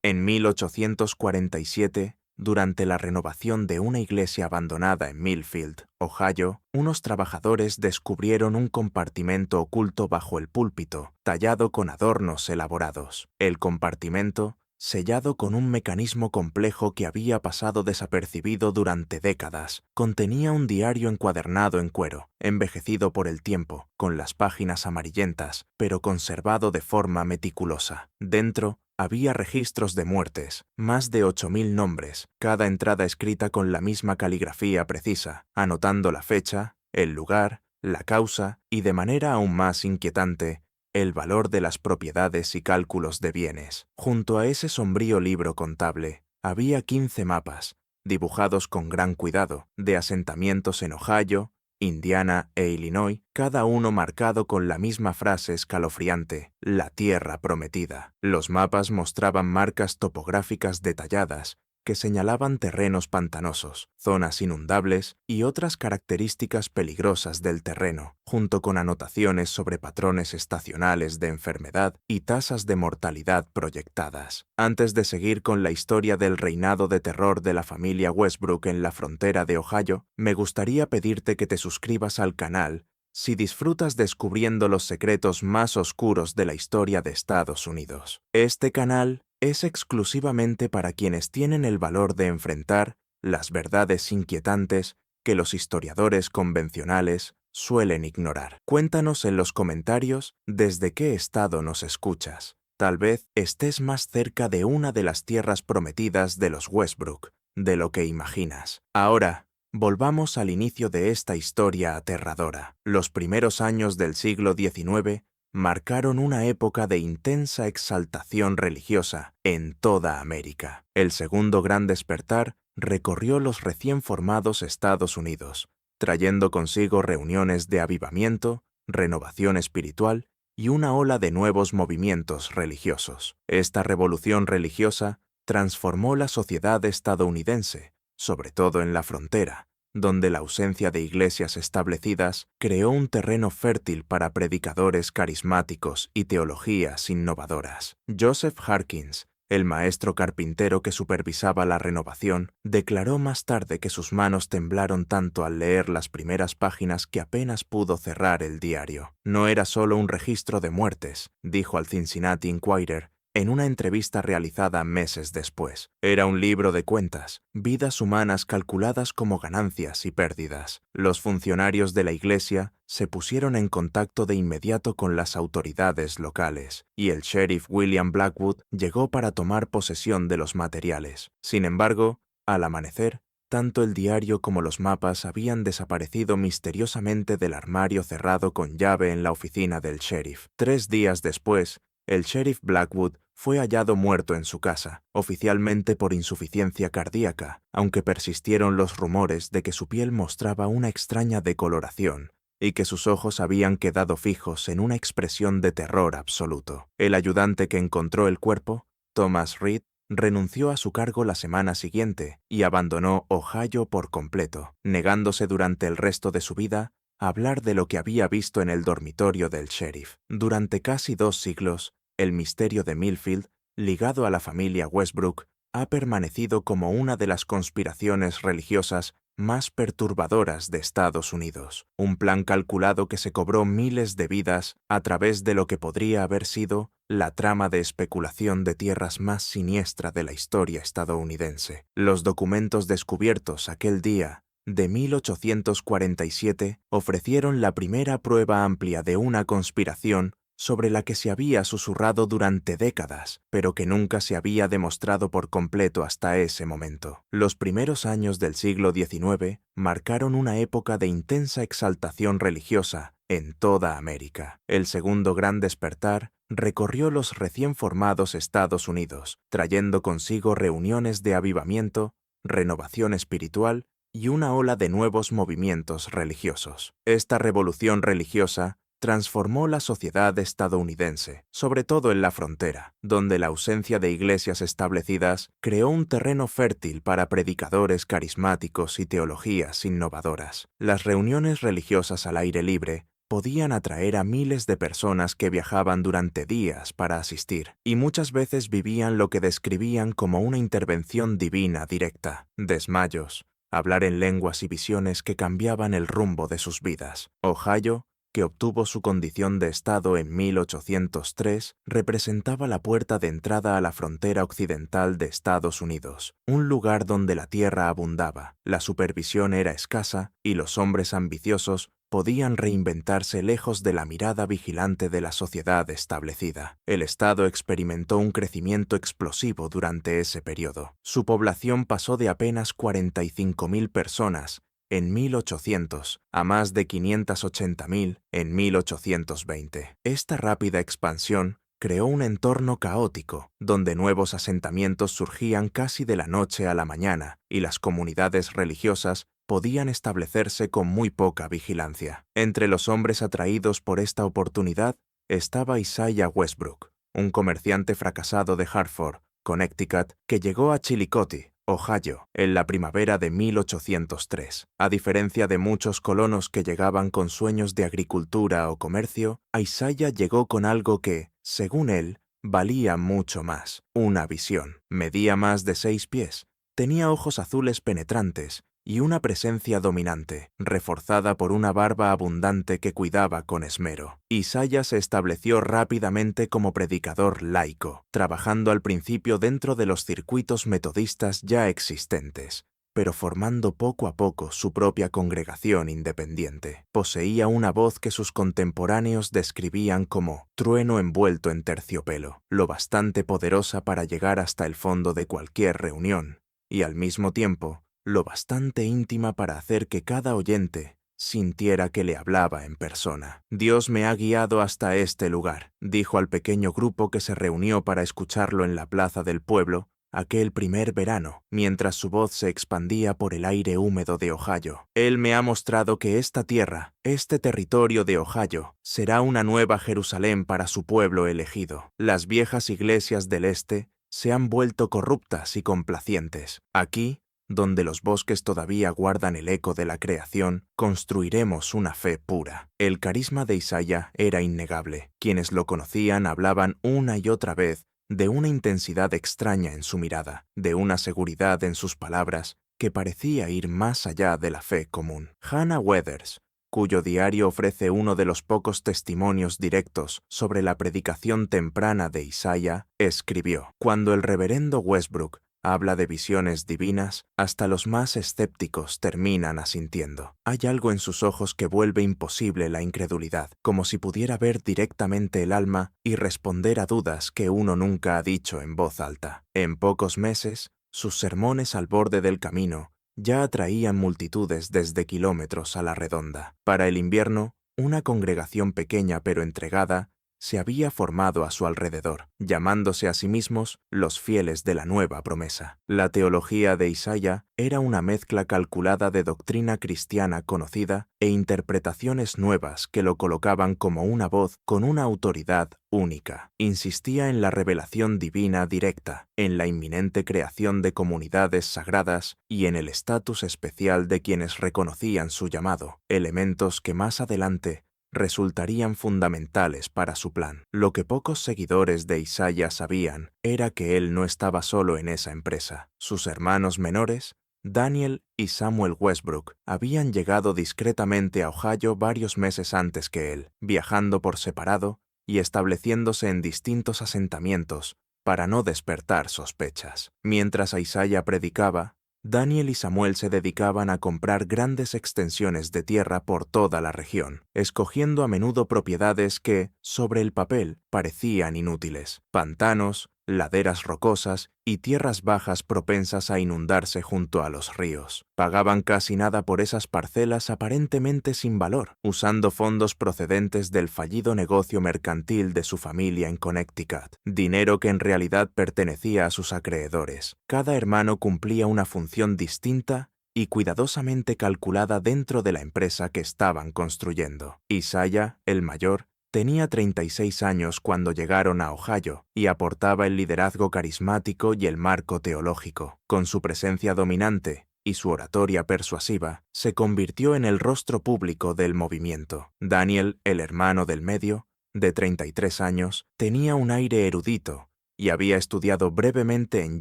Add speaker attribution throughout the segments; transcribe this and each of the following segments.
Speaker 1: En 1847, durante la renovación de una iglesia abandonada en Millfield, Ohio, unos trabajadores descubrieron un compartimento oculto bajo el púlpito, tallado con adornos elaborados. El compartimento, sellado con un mecanismo complejo que había pasado desapercibido durante décadas, contenía un diario encuadernado en cuero, envejecido por el tiempo, con las páginas amarillentas, pero conservado de forma meticulosa. Dentro, había registros de muertes, más de 8.000 nombres, cada entrada escrita con la misma caligrafía precisa, anotando la fecha, el lugar, la causa y, de manera aún más inquietante, el valor de las propiedades y cálculos de bienes. Junto a ese sombrío libro contable, había 15 mapas, dibujados con gran cuidado, de asentamientos en Ohio, Indiana e Illinois, cada uno marcado con la misma frase escalofriante: la tierra prometida. Los mapas mostraban marcas topográficas detalladas que señalaban terrenos pantanosos, zonas inundables y otras características peligrosas del terreno, junto con anotaciones sobre patrones estacionales de enfermedad y tasas de mortalidad proyectadas. Antes de seguir con la historia del reinado de terror de la familia Westbrook en la frontera de Ohio, me gustaría pedirte que te suscribas al canal si disfrutas descubriendo los secretos más oscuros de la historia de Estados Unidos. Este canal es exclusivamente para quienes tienen el valor de enfrentar las verdades inquietantes que los historiadores convencionales suelen ignorar. Cuéntanos en los comentarios desde qué estado nos escuchas. Tal vez estés más cerca de una de las tierras prometidas de los Westbrook de lo que imaginas. Ahora, volvamos al inicio de esta historia aterradora. Los primeros años del siglo XIX marcaron una época de intensa exaltación religiosa en toda América. El segundo gran despertar recorrió los recién formados Estados Unidos, trayendo consigo reuniones de avivamiento, renovación espiritual y una ola de nuevos movimientos religiosos. Esta revolución religiosa transformó la sociedad estadounidense, sobre todo en la frontera, donde la ausencia de iglesias establecidas creó un terreno fértil para predicadores carismáticos y teologías innovadoras. Joseph Harkins, el maestro carpintero que supervisaba la renovación, declaró más tarde que sus manos temblaron tanto al leer las primeras páginas que apenas pudo cerrar el diario. No era solo un registro de muertes, dijo al Cincinnati Enquirer en una entrevista realizada meses después. Era un libro de cuentas, vidas humanas calculadas como ganancias y pérdidas. Los funcionarios de la iglesia se pusieron en contacto de inmediato con las autoridades locales, y el sheriff William Blackwood llegó para tomar posesión de los materiales. Sin embargo, al amanecer, tanto el diario como los mapas habían desaparecido misteriosamente del armario cerrado con llave en la oficina del sheriff. 3 días después, el sheriff Blackwood fue hallado muerto en su casa, oficialmente por insuficiencia cardíaca, aunque persistieron los rumores de que su piel mostraba una extraña decoloración y que sus ojos habían quedado fijos en una expresión de terror absoluto. El ayudante que encontró el cuerpo, Thomas Reed, renunció a su cargo la semana siguiente y abandonó Ohio por completo, negándose durante el resto de su vida a hablar de lo que había visto en el dormitorio del sheriff. Durante casi 2 siglos, el misterio de Millfield, ligado a la familia Westbrook, ha permanecido como una de las conspiraciones religiosas más perturbadoras de Estados Unidos. Un plan calculado que se cobró miles de vidas a través de lo que podría haber sido la trama de especulación de tierras más siniestra de la historia estadounidense. Los documentos descubiertos aquel día de 1847 ofrecieron la primera prueba amplia de una conspiración sobre la que se había susurrado durante décadas, pero que nunca se había demostrado por completo hasta ese momento. Los primeros años del siglo XIX marcaron una época de intensa exaltación religiosa en toda América. El segundo gran despertar recorrió los recién formados Estados Unidos, trayendo consigo reuniones de avivamiento, renovación espiritual y una ola de nuevos movimientos religiosos. Esta revolución religiosa transformó la sociedad estadounidense, sobre todo en la frontera, donde la ausencia de iglesias establecidas creó un terreno fértil para predicadores carismáticos y teologías innovadoras. Las reuniones religiosas al aire libre podían atraer a miles de personas que viajaban durante días para asistir, y muchas veces vivían lo que describían como una intervención divina directa: desmayos, hablar en lenguas y visiones que cambiaban el rumbo de sus vidas. Ohio, que obtuvo su condición de estado en 1803, representaba la puerta de entrada a la frontera occidental de Estados Unidos, un lugar donde la tierra abundaba, la supervisión era escasa y los hombres ambiciosos podían reinventarse lejos de la mirada vigilante de la sociedad establecida. El estado experimentó un crecimiento explosivo durante ese periodo. Su población pasó de apenas 45.000 personas en 1800 a más de 580.000 en 1820. Esta rápida expansión creó un entorno caótico, donde nuevos asentamientos surgían casi de la noche a la mañana y las comunidades religiosas podían establecerse con muy poca vigilancia. Entre los hombres atraídos por esta oportunidad estaba Isaiah Westbrook, un comerciante fracasado de Hartford, Connecticut, que llegó a Chillicothe, Ohio, en la primavera de 1803. A diferencia de muchos colonos que llegaban con sueños de agricultura o comercio, Isaiah llegó con algo que, según él, valía mucho más: una visión. Medía más de 6 pies, tenía ojos azules penetrantes y una presencia dominante, reforzada por una barba abundante que cuidaba con esmero. Isaiah se estableció rápidamente como predicador laico, trabajando al principio dentro de los circuitos metodistas ya existentes, pero formando poco a poco su propia congregación independiente. Poseía una voz que sus contemporáneos describían como trueno envuelto en terciopelo, lo bastante poderosa para llegar hasta el fondo de cualquier reunión, y al mismo tiempo, lo bastante íntima para hacer que cada oyente sintiera que le hablaba en persona. «Dios me ha guiado hasta este lugar», dijo al pequeño grupo que se reunió para escucharlo en la plaza del pueblo aquel primer verano, mientras su voz se expandía por el aire húmedo de Ohio. «Él me ha mostrado que esta tierra, este territorio de Ohio, será una nueva Jerusalén para su pueblo elegido. Las viejas iglesias del este se han vuelto corruptas y complacientes. Aquí, donde los bosques todavía guardan el eco de la creación, construiremos una fe pura». El carisma de Isaiah era innegable. Quienes lo conocían hablaban una y otra vez de una intensidad extraña en su mirada, de una seguridad en sus palabras que parecía ir más allá de la fe común. Hannah Weathers, cuyo diario ofrece uno de los pocos testimonios directos sobre la predicación temprana de Isaiah, escribió: «Cuando el reverendo Westbrook habla de visiones divinas, hasta los más escépticos terminan asintiendo. Hay algo en sus ojos que vuelve imposible la incredulidad, como si pudiera ver directamente el alma y responder a dudas que uno nunca ha dicho en voz alta». En pocos meses, sus sermones al borde del camino ya atraían multitudes desde kilómetros a la redonda. Para el invierno, una congregación pequeña pero entregada se había formado a su alrededor, llamándose a sí mismos los fieles de la nueva promesa. La teología de Isaiah era una mezcla calculada de doctrina cristiana conocida e interpretaciones nuevas que lo colocaban como una voz con una autoridad única. Insistía en la revelación divina directa, en la inminente creación de comunidades sagradas y en el estatus especial de quienes reconocían su llamado, elementos que más adelante resultarían fundamentales para su plan. Lo que pocos seguidores de Isaiah sabían era que él no estaba solo en esa empresa. Sus hermanos menores, Daniel y Samuel Westbrook, habían llegado discretamente a Ohio varios meses antes que él, viajando por separado y estableciéndose en distintos asentamientos para no despertar sospechas. Mientras Isaiah predicaba, Daniel y Samuel se dedicaban a comprar grandes extensiones de tierra por toda la región, escogiendo a menudo propiedades que, sobre el papel, parecían inútiles: pantanos, laderas rocosas y tierras bajas propensas a inundarse junto a los ríos. Pagaban casi nada por esas parcelas aparentemente sin valor, usando fondos procedentes del fallido negocio mercantil de su familia en Connecticut, dinero que en realidad pertenecía a sus acreedores. Cada hermano cumplía una función distinta y cuidadosamente calculada dentro de la empresa que estaban construyendo. Isaiah, el mayor, tenía 36 años cuando llegaron a Ohio y aportaba el liderazgo carismático y el marco teológico. Con su presencia dominante y su oratoria persuasiva se convirtió en el rostro público del movimiento. Daniel, el hermano del medio, de 33 años, tenía un aire erudito y había estudiado brevemente en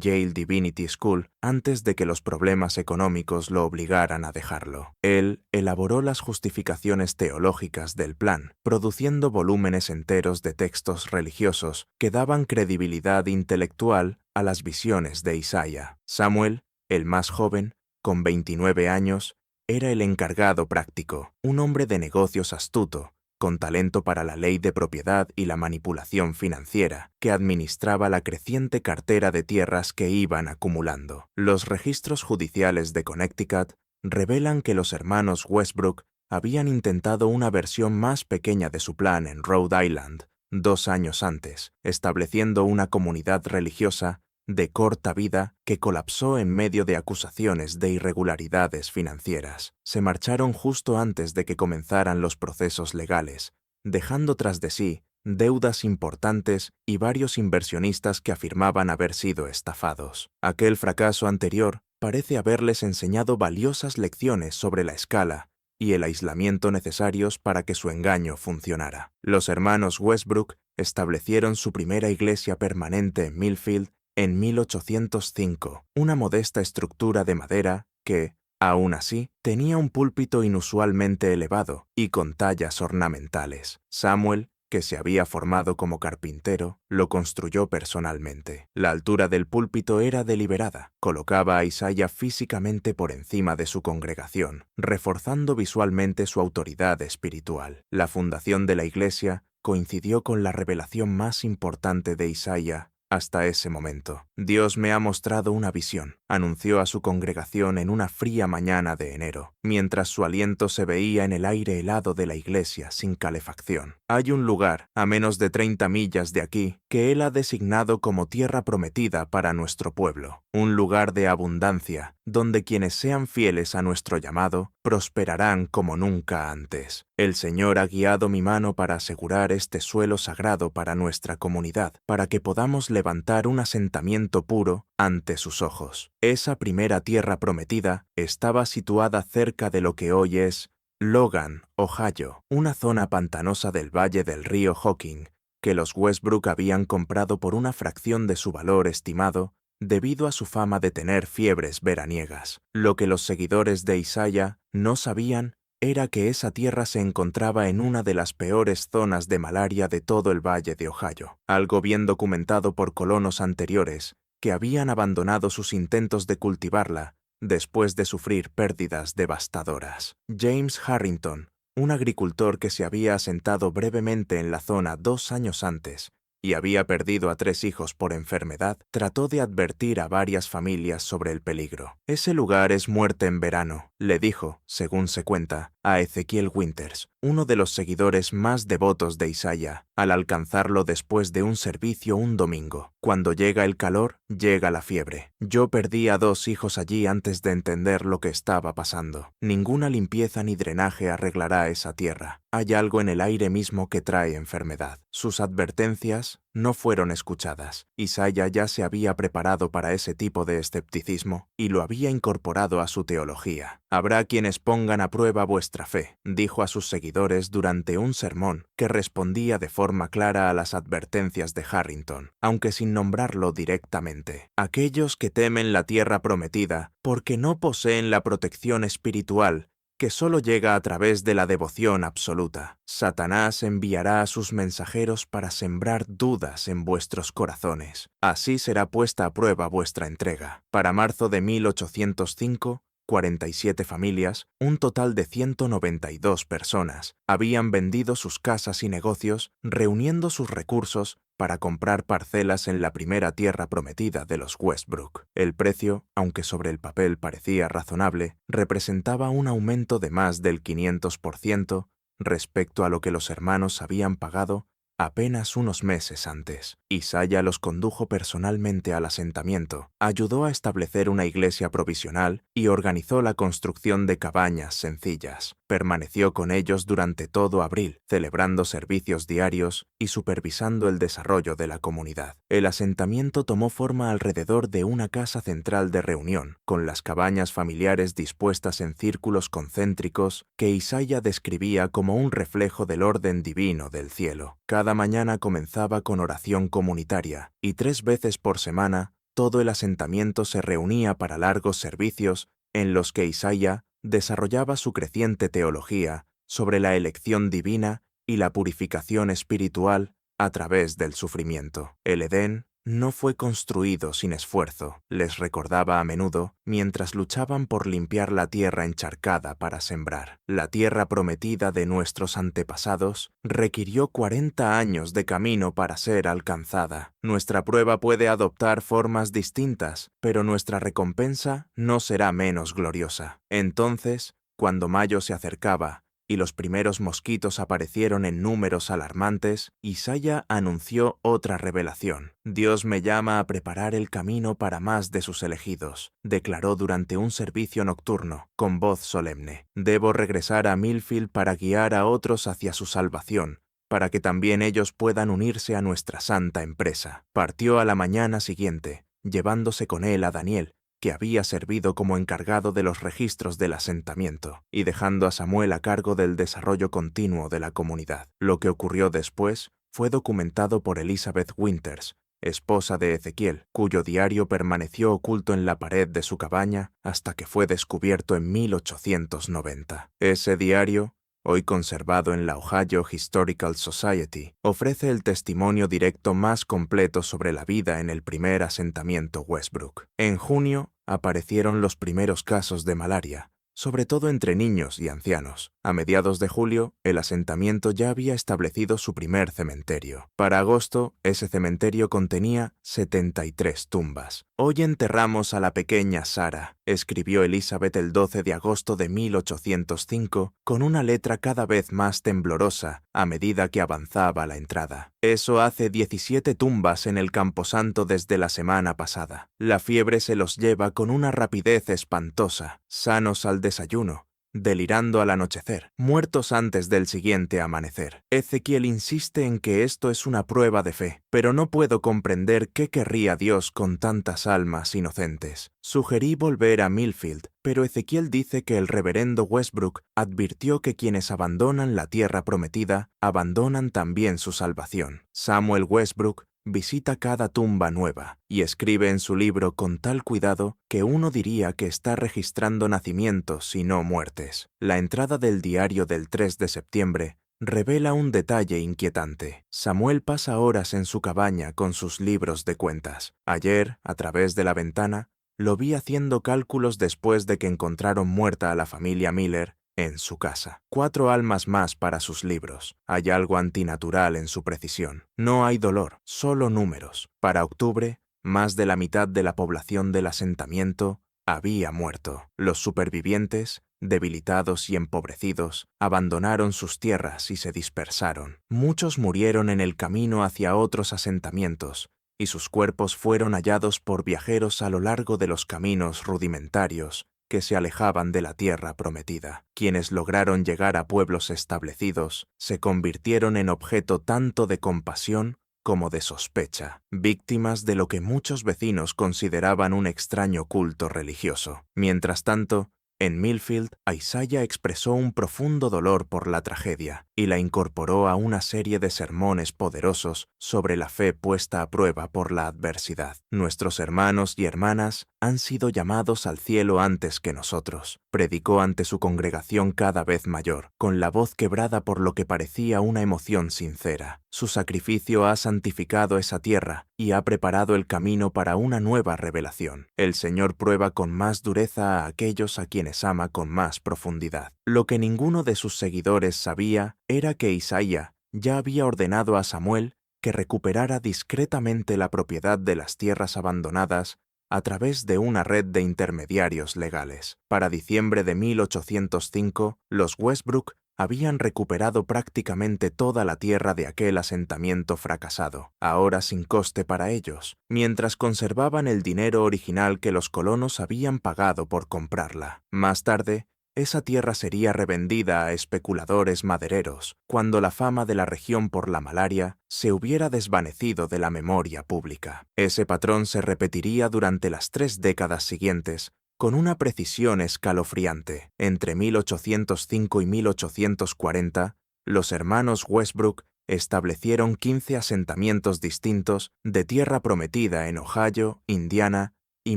Speaker 1: Yale Divinity School antes de que los problemas económicos lo obligaran a dejarlo. Él elaboró las justificaciones teológicas del plan, produciendo volúmenes enteros de textos religiosos que daban credibilidad intelectual a las visiones de Isaiah. Samuel, el más joven, con 29 años, era el encargado práctico, un hombre de negocios astuto, con talento para la ley de propiedad y la manipulación financiera, que administraba la creciente cartera de tierras que iban acumulando. Los registros judiciales de Connecticut revelan que los hermanos Westbrook habían intentado una versión más pequeña de su plan en Rhode Island 2 años antes, estableciendo una comunidad religiosa de corta vida que colapsó en medio de acusaciones de irregularidades financieras. Se marcharon justo antes de que comenzaran los procesos legales, dejando tras de sí deudas importantes y varios inversionistas que afirmaban haber sido estafados. Aquel fracaso anterior parece haberles enseñado valiosas lecciones sobre la escala y el aislamiento necesarios para que su engaño funcionara. Los hermanos Westbrook establecieron su primera iglesia permanente en Millfield en 1805, una modesta estructura de madera que, aún así, tenía un púlpito inusualmente elevado y con tallas ornamentales. Samuel, que se había formado como carpintero, lo construyó personalmente. La altura del púlpito era deliberada, colocaba a Isaiah físicamente por encima de su congregación, reforzando visualmente su autoridad espiritual. La fundación de la iglesia coincidió con la revelación más importante de Isaiah hasta ese momento. Dios me ha mostrado una visión, anunció a su congregación en una fría mañana de enero, mientras su aliento se veía en el aire helado de la iglesia sin calefacción. Hay un lugar, a menos de 30 millas de aquí, que Él ha designado como tierra prometida para nuestro pueblo, un lugar de abundancia, donde quienes sean fieles a nuestro llamado, prosperarán como nunca antes. El Señor ha guiado mi mano para asegurar este suelo sagrado para nuestra comunidad, para que podamos levantar un asentamiento puro ante sus ojos. Esa primera tierra prometida estaba situada cerca de lo que hoy es Logan, Ohio, una zona pantanosa del valle del río Hocking, que los Westbrook habían comprado por una fracción de su valor estimado debido a su fama de tener fiebres veraniegas. Lo que los seguidores de Isaiah no sabían era que esa tierra se encontraba en una de las peores zonas de malaria de todo el valle de Ohio, algo bien documentado por colonos anteriores que habían abandonado sus intentos de cultivarla después de sufrir pérdidas devastadoras. James Harrington, un agricultor que se había asentado brevemente en la zona 2 años antes y había perdido a 3 hijos por enfermedad, trató de advertir a varias familias sobre el peligro. «Ese lugar es muerte en verano», le dijo, según se cuenta, a Ezequiel Winters, uno de los seguidores más devotos de Isaiah, al alcanzarlo después de un servicio un domingo. «Cuando llega el calor, llega la fiebre. Yo perdí a 2 hijos allí antes de entender lo que estaba pasando. Ninguna limpieza ni drenaje arreglará esa tierra. Hay algo en el aire mismo que trae enfermedad». Sus advertencias no fueron escuchadas. Isaiah ya se había preparado para ese tipo de escepticismo y lo había incorporado a su teología. «Habrá quienes pongan a prueba vuestra fe», dijo a sus seguidores durante un sermón que respondía de forma clara a las advertencias de Harrington, aunque sin nombrarlo directamente. «Aquellos que temen la tierra prometida porque no poseen la protección espiritual que solo llega a través de la devoción absoluta. Satanás enviará a sus mensajeros para sembrar dudas en vuestros corazones. Así será puesta a prueba vuestra entrega». Para marzo de 1805, 47 familias, un total de 192 personas, habían vendido sus casas y negocios, reuniendo sus recursos para comprar parcelas en la primera tierra prometida de los Westbrook. El precio, aunque sobre el papel parecía razonable, representaba un aumento de más del 500% respecto a lo que los hermanos habían pagado apenas unos meses antes. Isaiah los condujo personalmente al asentamiento, ayudó a establecer una iglesia provisional y organizó la construcción de cabañas sencillas. Permaneció con ellos durante todo abril, celebrando servicios diarios y supervisando el desarrollo de la comunidad. El asentamiento tomó forma alrededor de una casa central de reunión, con las cabañas familiares dispuestas en círculos concéntricos que Isaiah describía como un reflejo del orden divino del cielo. Cada mañana comenzaba con oración comunitaria y 3 veces por semana todo el asentamiento se reunía para largos servicios en los que Isaiah desarrollaba su creciente teología sobre la elección divina y la purificación espiritual a través del sufrimiento. El Edén no fue construido sin esfuerzo, les recordaba a menudo mientras luchaban por limpiar la tierra encharcada para sembrar. La tierra prometida de nuestros antepasados requirió 40 años de camino para ser alcanzada. Nuestra prueba puede adoptar formas distintas, pero nuestra recompensa no será menos gloriosa. Entonces, cuando mayo se acercaba, y los primeros mosquitos aparecieron en números alarmantes, Isaiah anunció otra revelación. Dios me llama a preparar el camino para más de sus elegidos, declaró durante un servicio nocturno, con voz solemne. Debo regresar a Millfield para guiar a otros hacia su salvación, para que también ellos puedan unirse a nuestra santa empresa. Partió a la mañana siguiente, llevándose con él a Daniel, que había servido como encargado de los registros del asentamiento, y dejando a Samuel a cargo del desarrollo continuo de la comunidad. Lo que ocurrió después fue documentado por Elizabeth Winters, esposa de Ezequiel, cuyo diario permaneció oculto en la pared de su cabaña hasta que fue descubierto en 1890. Ese diario, hoy conservado en la Ohio Historical Society, ofrece el testimonio directo más completo sobre la vida en el primer asentamiento Westbrook. En junio aparecieron los primeros casos de malaria, sobre todo entre niños y ancianos. A mediados de julio, el asentamiento ya había establecido su primer cementerio. Para agosto, ese cementerio contenía 73 tumbas. Hoy enterramos a la pequeña Sara, escribió Elizabeth el 12 de agosto de 1805, con una letra cada vez más temblorosa a medida que avanzaba la entrada. Eso hace 17 tumbas en el camposanto desde la semana pasada. La fiebre se los lleva con una rapidez espantosa, sanos al desayuno, delirando al anochecer, muertos antes del siguiente amanecer. Ezequiel insiste en que esto es una prueba de fe, pero no puedo comprender qué querría Dios con tantas almas inocentes. Sugerí volver a Millfield, pero Ezequiel dice que el reverendo Westbrook advirtió que quienes abandonan la tierra prometida abandonan también su salvación. Samuel Westbrook visita cada tumba nueva y escribe en su libro con tal cuidado que uno diría que está registrando nacimientos y no muertes. La entrada del diario del 3 de septiembre revela un detalle inquietante. Samuel pasa horas en su cabaña con sus libros de cuentas. Ayer, a través de la ventana, lo vi haciendo cálculos después de que encontraron muerta a la familia Miller en su casa. 4 almas más para sus libros. Hay algo antinatural en su precisión. No hay dolor, solo números. Para octubre, más de la mitad de la población del asentamiento había muerto. Los supervivientes, debilitados y empobrecidos, abandonaron sus tierras y se dispersaron. Muchos murieron en el camino hacia otros asentamientos, y sus cuerpos fueron hallados por viajeros a lo largo de los caminos rudimentarios que se alejaban de la tierra prometida. Quienes lograron llegar a pueblos establecidos se convirtieron en objeto tanto de compasión como de sospecha, víctimas de lo que muchos vecinos consideraban un extraño culto religioso. Mientras tanto, en Millfield, Isaiah expresó un profundo dolor por la tragedia y la incorporó a una serie de sermones poderosos sobre la fe puesta a prueba por la adversidad. Nuestros hermanos y hermanas han sido llamados al cielo antes que nosotros, predicó ante su congregación cada vez mayor, con la voz quebrada por lo que parecía una emoción sincera. Su sacrificio ha santificado esa tierra y ha preparado el camino para una nueva revelación. El Señor prueba con más dureza a aquellos a quienes ama con más profundidad. Lo que ninguno de sus seguidores sabía era que Isaías ya había ordenado a Samuel que recuperara discretamente la propiedad de las tierras abandonadas a través de una red de intermediarios legales. Para diciembre de 1805, los Westbrook habían recuperado prácticamente toda la tierra de aquel asentamiento fracasado, ahora sin coste para ellos, mientras conservaban el dinero original que los colonos habían pagado por comprarla. Más tarde, esa tierra sería revendida a especuladores madereros cuando la fama de la región por la malaria se hubiera desvanecido de la memoria pública. Ese patrón se repetiría durante las 3 décadas siguientes con una precisión escalofriante. Entre 1805 y 1840, los hermanos Westbrook establecieron 15 asentamientos distintos de tierra prometida en Ohio, Indiana y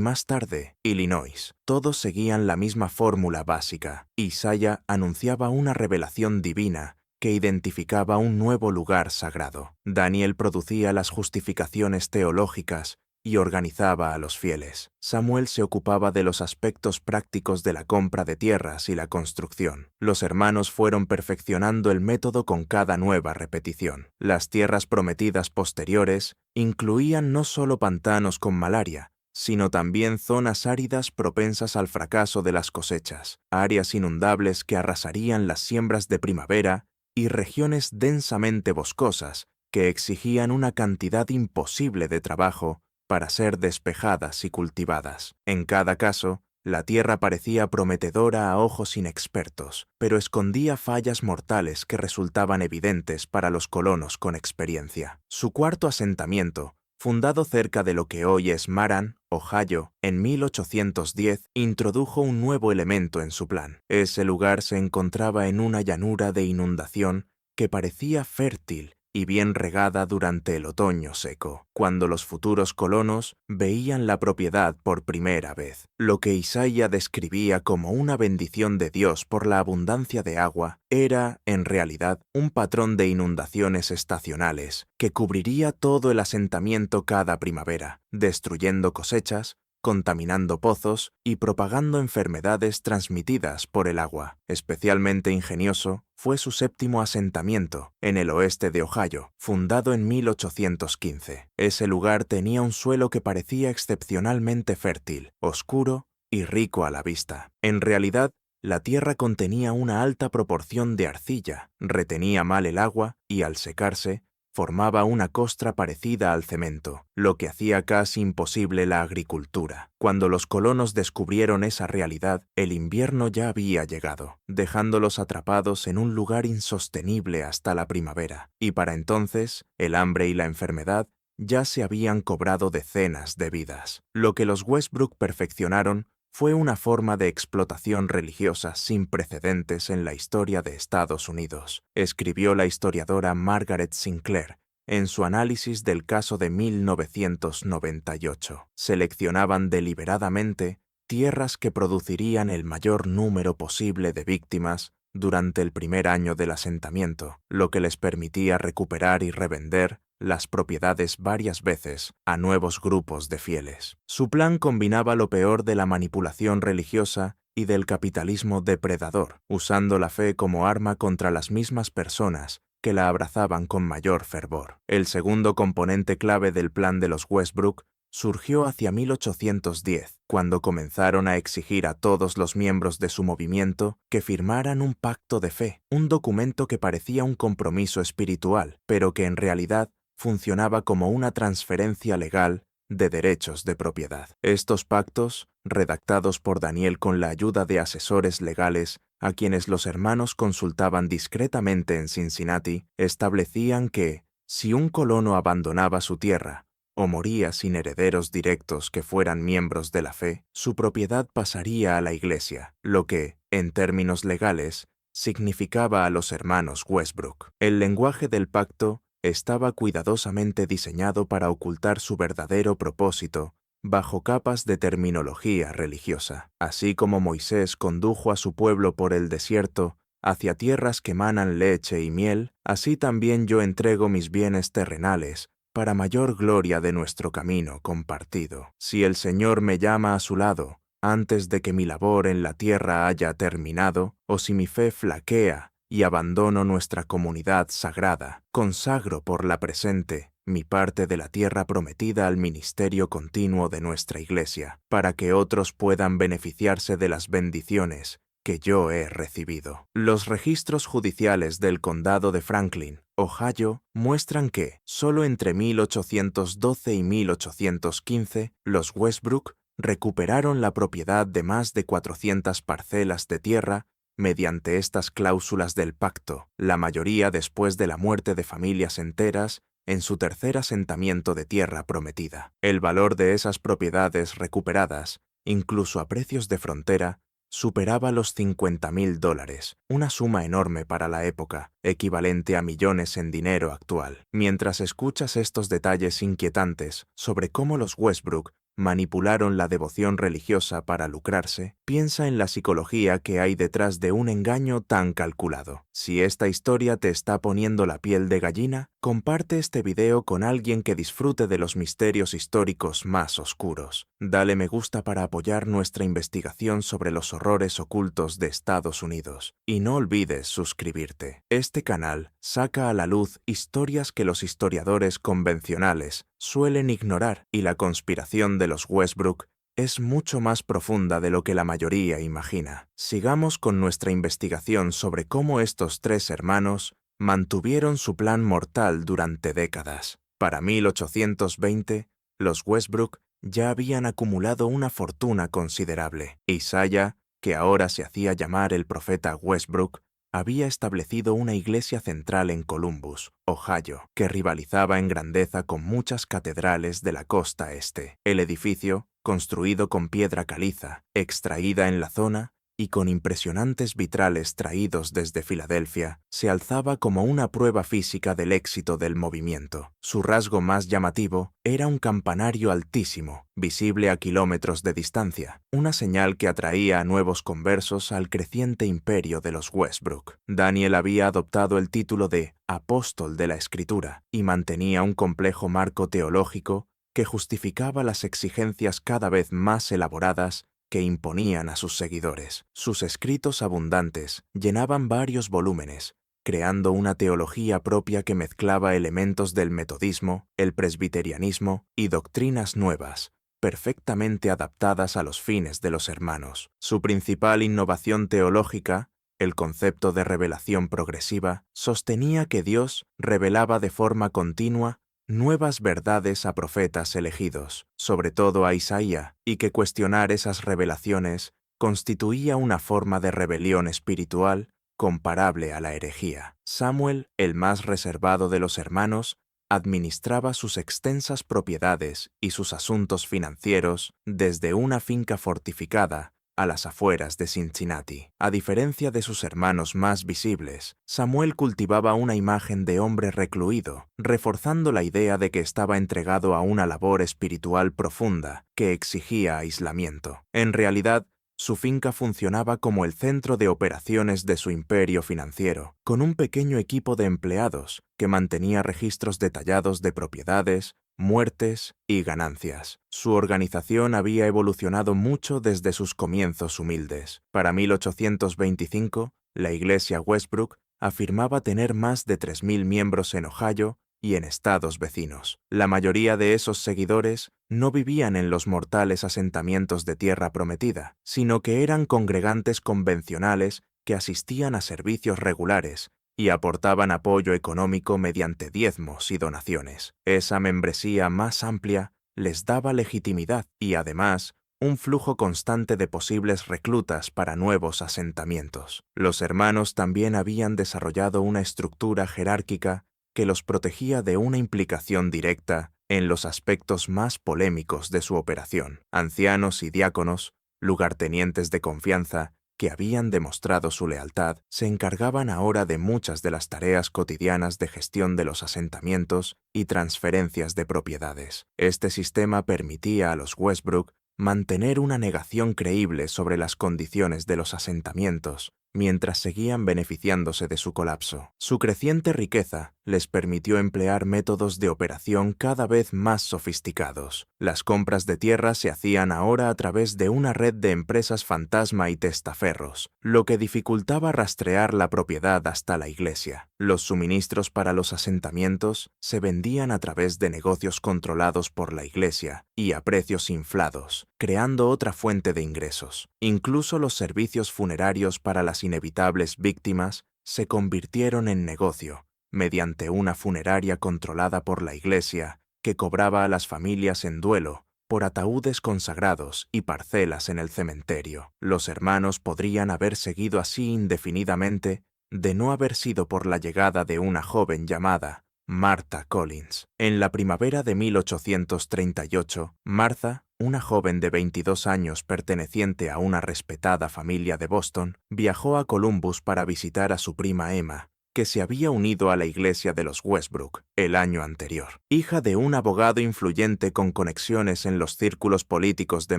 Speaker 1: más tarde, Illinois. Todos seguían la misma fórmula básica. Isaiah anunciaba una revelación divina que identificaba un nuevo lugar sagrado. Daniel producía las justificaciones teológicas y organizaba a los fieles. Samuel se ocupaba de los aspectos prácticos de la compra de tierras y la construcción. Los hermanos fueron perfeccionando el método con cada nueva repetición. Las tierras prometidas posteriores incluían no solo pantanos con malaria, sino también zonas áridas propensas al fracaso de las cosechas, áreas inundables que arrasarían las siembras de primavera y regiones densamente boscosas que exigían una cantidad imposible de trabajo para ser despejadas y cultivadas. En cada caso, la tierra parecía prometedora a ojos inexpertos, pero escondía fallas mortales que resultaban evidentes para los colonos con experiencia. Su cuarto asentamiento, fundado cerca de lo que hoy es Maran, Ohio, en 1810, introdujo un nuevo elemento en su plan. Ese lugar se encontraba en una llanura de inundación que parecía fértil y bien regada durante el otoño seco, cuando los futuros colonos veían la propiedad por primera vez. Lo que Isaiah describía como una bendición de Dios por la abundancia de agua era, en realidad, un patrón de inundaciones estacionales que cubriría todo el asentamiento cada primavera, destruyendo cosechas, contaminando pozos y propagando enfermedades transmitidas por el agua. Especialmente ingenioso fue su séptimo asentamiento, en el oeste de Ohio, fundado en 1815. Ese lugar tenía un suelo que parecía excepcionalmente fértil, oscuro y rico a la vista. En realidad, la tierra contenía una alta proporción de arcilla, retenía mal el agua y, al secarse, formaba una costra parecida al cemento, lo que hacía casi imposible la agricultura. Cuando los colonos descubrieron esa realidad, el invierno ya había llegado, dejándolos atrapados en un lugar insostenible hasta la primavera, y para entonces, el hambre y la enfermedad ya se habían cobrado decenas de vidas. Lo que los Westbrook perfeccionaron fue una forma de explotación religiosa sin precedentes en la historia de Estados Unidos, escribió la historiadora Margaret Sinclair en su análisis del caso de 1998. Seleccionaban deliberadamente tierras que producirían el mayor número posible de víctimas durante el primer año del asentamiento, lo que les permitía recuperar y revender las propiedades varias veces a nuevos grupos de fieles. Su plan combinaba lo peor de la manipulación religiosa y del capitalismo depredador, usando la fe como arma contra las mismas personas que la abrazaban con mayor fervor. El segundo componente clave del plan de los Westbrook surgió hacia 1810, cuando comenzaron a exigir a todos los miembros de su movimiento que firmaran un pacto de fe, un documento que parecía un compromiso espiritual, pero que en realidad funcionaba como una transferencia legal de derechos de propiedad. Estos pactos, redactados por Daniel con la ayuda de asesores legales a quienes los hermanos consultaban discretamente en Cincinnati, establecían que, si un colono abandonaba su tierra o moría sin herederos directos que fueran miembros de la fe, su propiedad pasaría a la Iglesia, lo que, en términos legales, significaba a los hermanos Westbrook. El lenguaje del pacto estaba cuidadosamente diseñado para ocultar su verdadero propósito bajo capas de terminología religiosa. Así como Moisés condujo a su pueblo por el desierto hacia tierras que manan leche y miel, así también yo entrego mis bienes terrenales para mayor gloria de nuestro camino compartido. Si el Señor me llama a su lado antes de que mi labor en la tierra haya terminado, o si mi fe flaquea y abandono nuestra comunidad sagrada, consagro por la presente mi parte de la tierra prometida al ministerio continuo de nuestra Iglesia, para que otros puedan beneficiarse de las bendiciones que yo he recibido. Los registros judiciales del condado de Franklin, Ohio, muestran que, solo entre 1812 y 1815, los Westbrook recuperaron la propiedad de más de 400 parcelas de tierra mediante estas cláusulas del pacto, la mayoría después de la muerte de familias enteras en su tercer asentamiento de tierra prometida. El valor de esas propiedades recuperadas, incluso a precios de frontera, superaba los $50.000, una suma enorme para la época, equivalente a millones en dinero actual. Mientras escuchas estos detalles inquietantes sobre cómo los Westbrook manipularon la devoción religiosa para lucrarse, piensa en la psicología que hay detrás de un engaño tan calculado. Si esta historia te está poniendo la piel de gallina, comparte este video con alguien que disfrute de los misterios históricos más oscuros. Dale me gusta para apoyar nuestra investigación sobre los horrores ocultos de Estados Unidos. Y no olvides suscribirte. Este canal saca a la luz historias que los historiadores convencionales suelen ignorar, y la conspiración de los Westbrook es mucho más profunda de lo que la mayoría imagina. Sigamos con nuestra investigación sobre cómo estos tres hermanos mantuvieron su plan mortal durante décadas. Para 1820, los Westbrook ya habían acumulado una fortuna considerable. Isaiah, que ahora se hacía llamar el profeta Westbrook, había establecido una iglesia central en Columbus, Ohio, que rivalizaba en grandeza con muchas catedrales de la costa este. El edificio, construido con piedra caliza, extraída en la zona, y con impresionantes vitrales traídos desde Filadelfia, se alzaba como una prueba física del éxito del movimiento. Su rasgo más llamativo era un campanario altísimo, visible a kilómetros de distancia, una señal que atraía a nuevos conversos al creciente imperio de los Westbrook. Daniel había adoptado el título de apóstol de la Escritura y mantenía un complejo marco teológico que justificaba las exigencias cada vez más elaboradas que imponían a sus seguidores. Sus escritos abundantes llenaban varios volúmenes, creando una teología propia que mezclaba elementos del metodismo, el presbiterianismo y doctrinas nuevas, perfectamente adaptadas a los fines de los hermanos. Su principal innovación teológica, el concepto de revelación progresiva, sostenía que Dios revelaba de forma continua nuevas verdades a profetas elegidos, sobre todo a Isaías, y que cuestionar esas revelaciones constituía una forma de rebelión espiritual comparable a la herejía. Samuel, el más reservado de los hermanos, administraba sus extensas propiedades y sus asuntos financieros desde una finca fortificada a las afueras de Cincinnati. A diferencia de sus hermanos más visibles, Samuel cultivaba una imagen de hombre recluido, reforzando la idea de que estaba entregado a una labor espiritual profunda que exigía aislamiento. En realidad, su finca funcionaba como el centro de operaciones de su imperio financiero, con un pequeño equipo de empleados que mantenía registros detallados de propiedades, muertes y ganancias. Su organización había evolucionado mucho desde sus comienzos humildes. Para 1825, la Iglesia Westbrook afirmaba tener más de 3.000 miembros en Ohio y en estados vecinos. La mayoría de esos seguidores no vivían en los mortales asentamientos de tierra prometida, sino que eran congregantes convencionales que asistían a servicios regulares y aportaban apoyo económico mediante diezmos y donaciones. Esa membresía más amplia les daba legitimidad y, además, un flujo constante de posibles reclutas para nuevos asentamientos. Los hermanos también habían desarrollado una estructura jerárquica que los protegía de una implicación directa en los aspectos más polémicos de su operación. Ancianos y diáconos, lugartenientes de confianza, que habían demostrado su lealtad, se encargaban ahora de muchas de las tareas cotidianas de gestión de los asentamientos y transferencias de propiedades. Este sistema permitía a los Westbrook mantener una negación creíble sobre las condiciones de los asentamientos, mientras seguían beneficiándose de su colapso. Su creciente riqueza les permitió emplear métodos de operación cada vez más sofisticados. Las compras de tierra se hacían ahora a través de una red de empresas fantasma y testaferros, lo que dificultaba rastrear la propiedad hasta la iglesia. Los suministros para los asentamientos se vendían a través de negocios controlados por la iglesia y a precios inflados, creando otra fuente de ingresos. Incluso los servicios funerarios para las inevitables víctimas se convirtieron en negocio, mediante una funeraria controlada por la iglesia que cobraba a las familias en duelo por ataúdes consagrados y parcelas en el cementerio. Los hermanos podrían haber seguido así indefinidamente de no haber sido por la llegada de una joven llamada Martha Collins. En la primavera de 1838, Martha, una joven de 22 años perteneciente a una respetada familia de Boston, viajó a Columbus para visitar a su prima Emma, que se había unido a la iglesia de los Westbrook el año anterior. Hija de un abogado influyente con conexiones en los círculos políticos de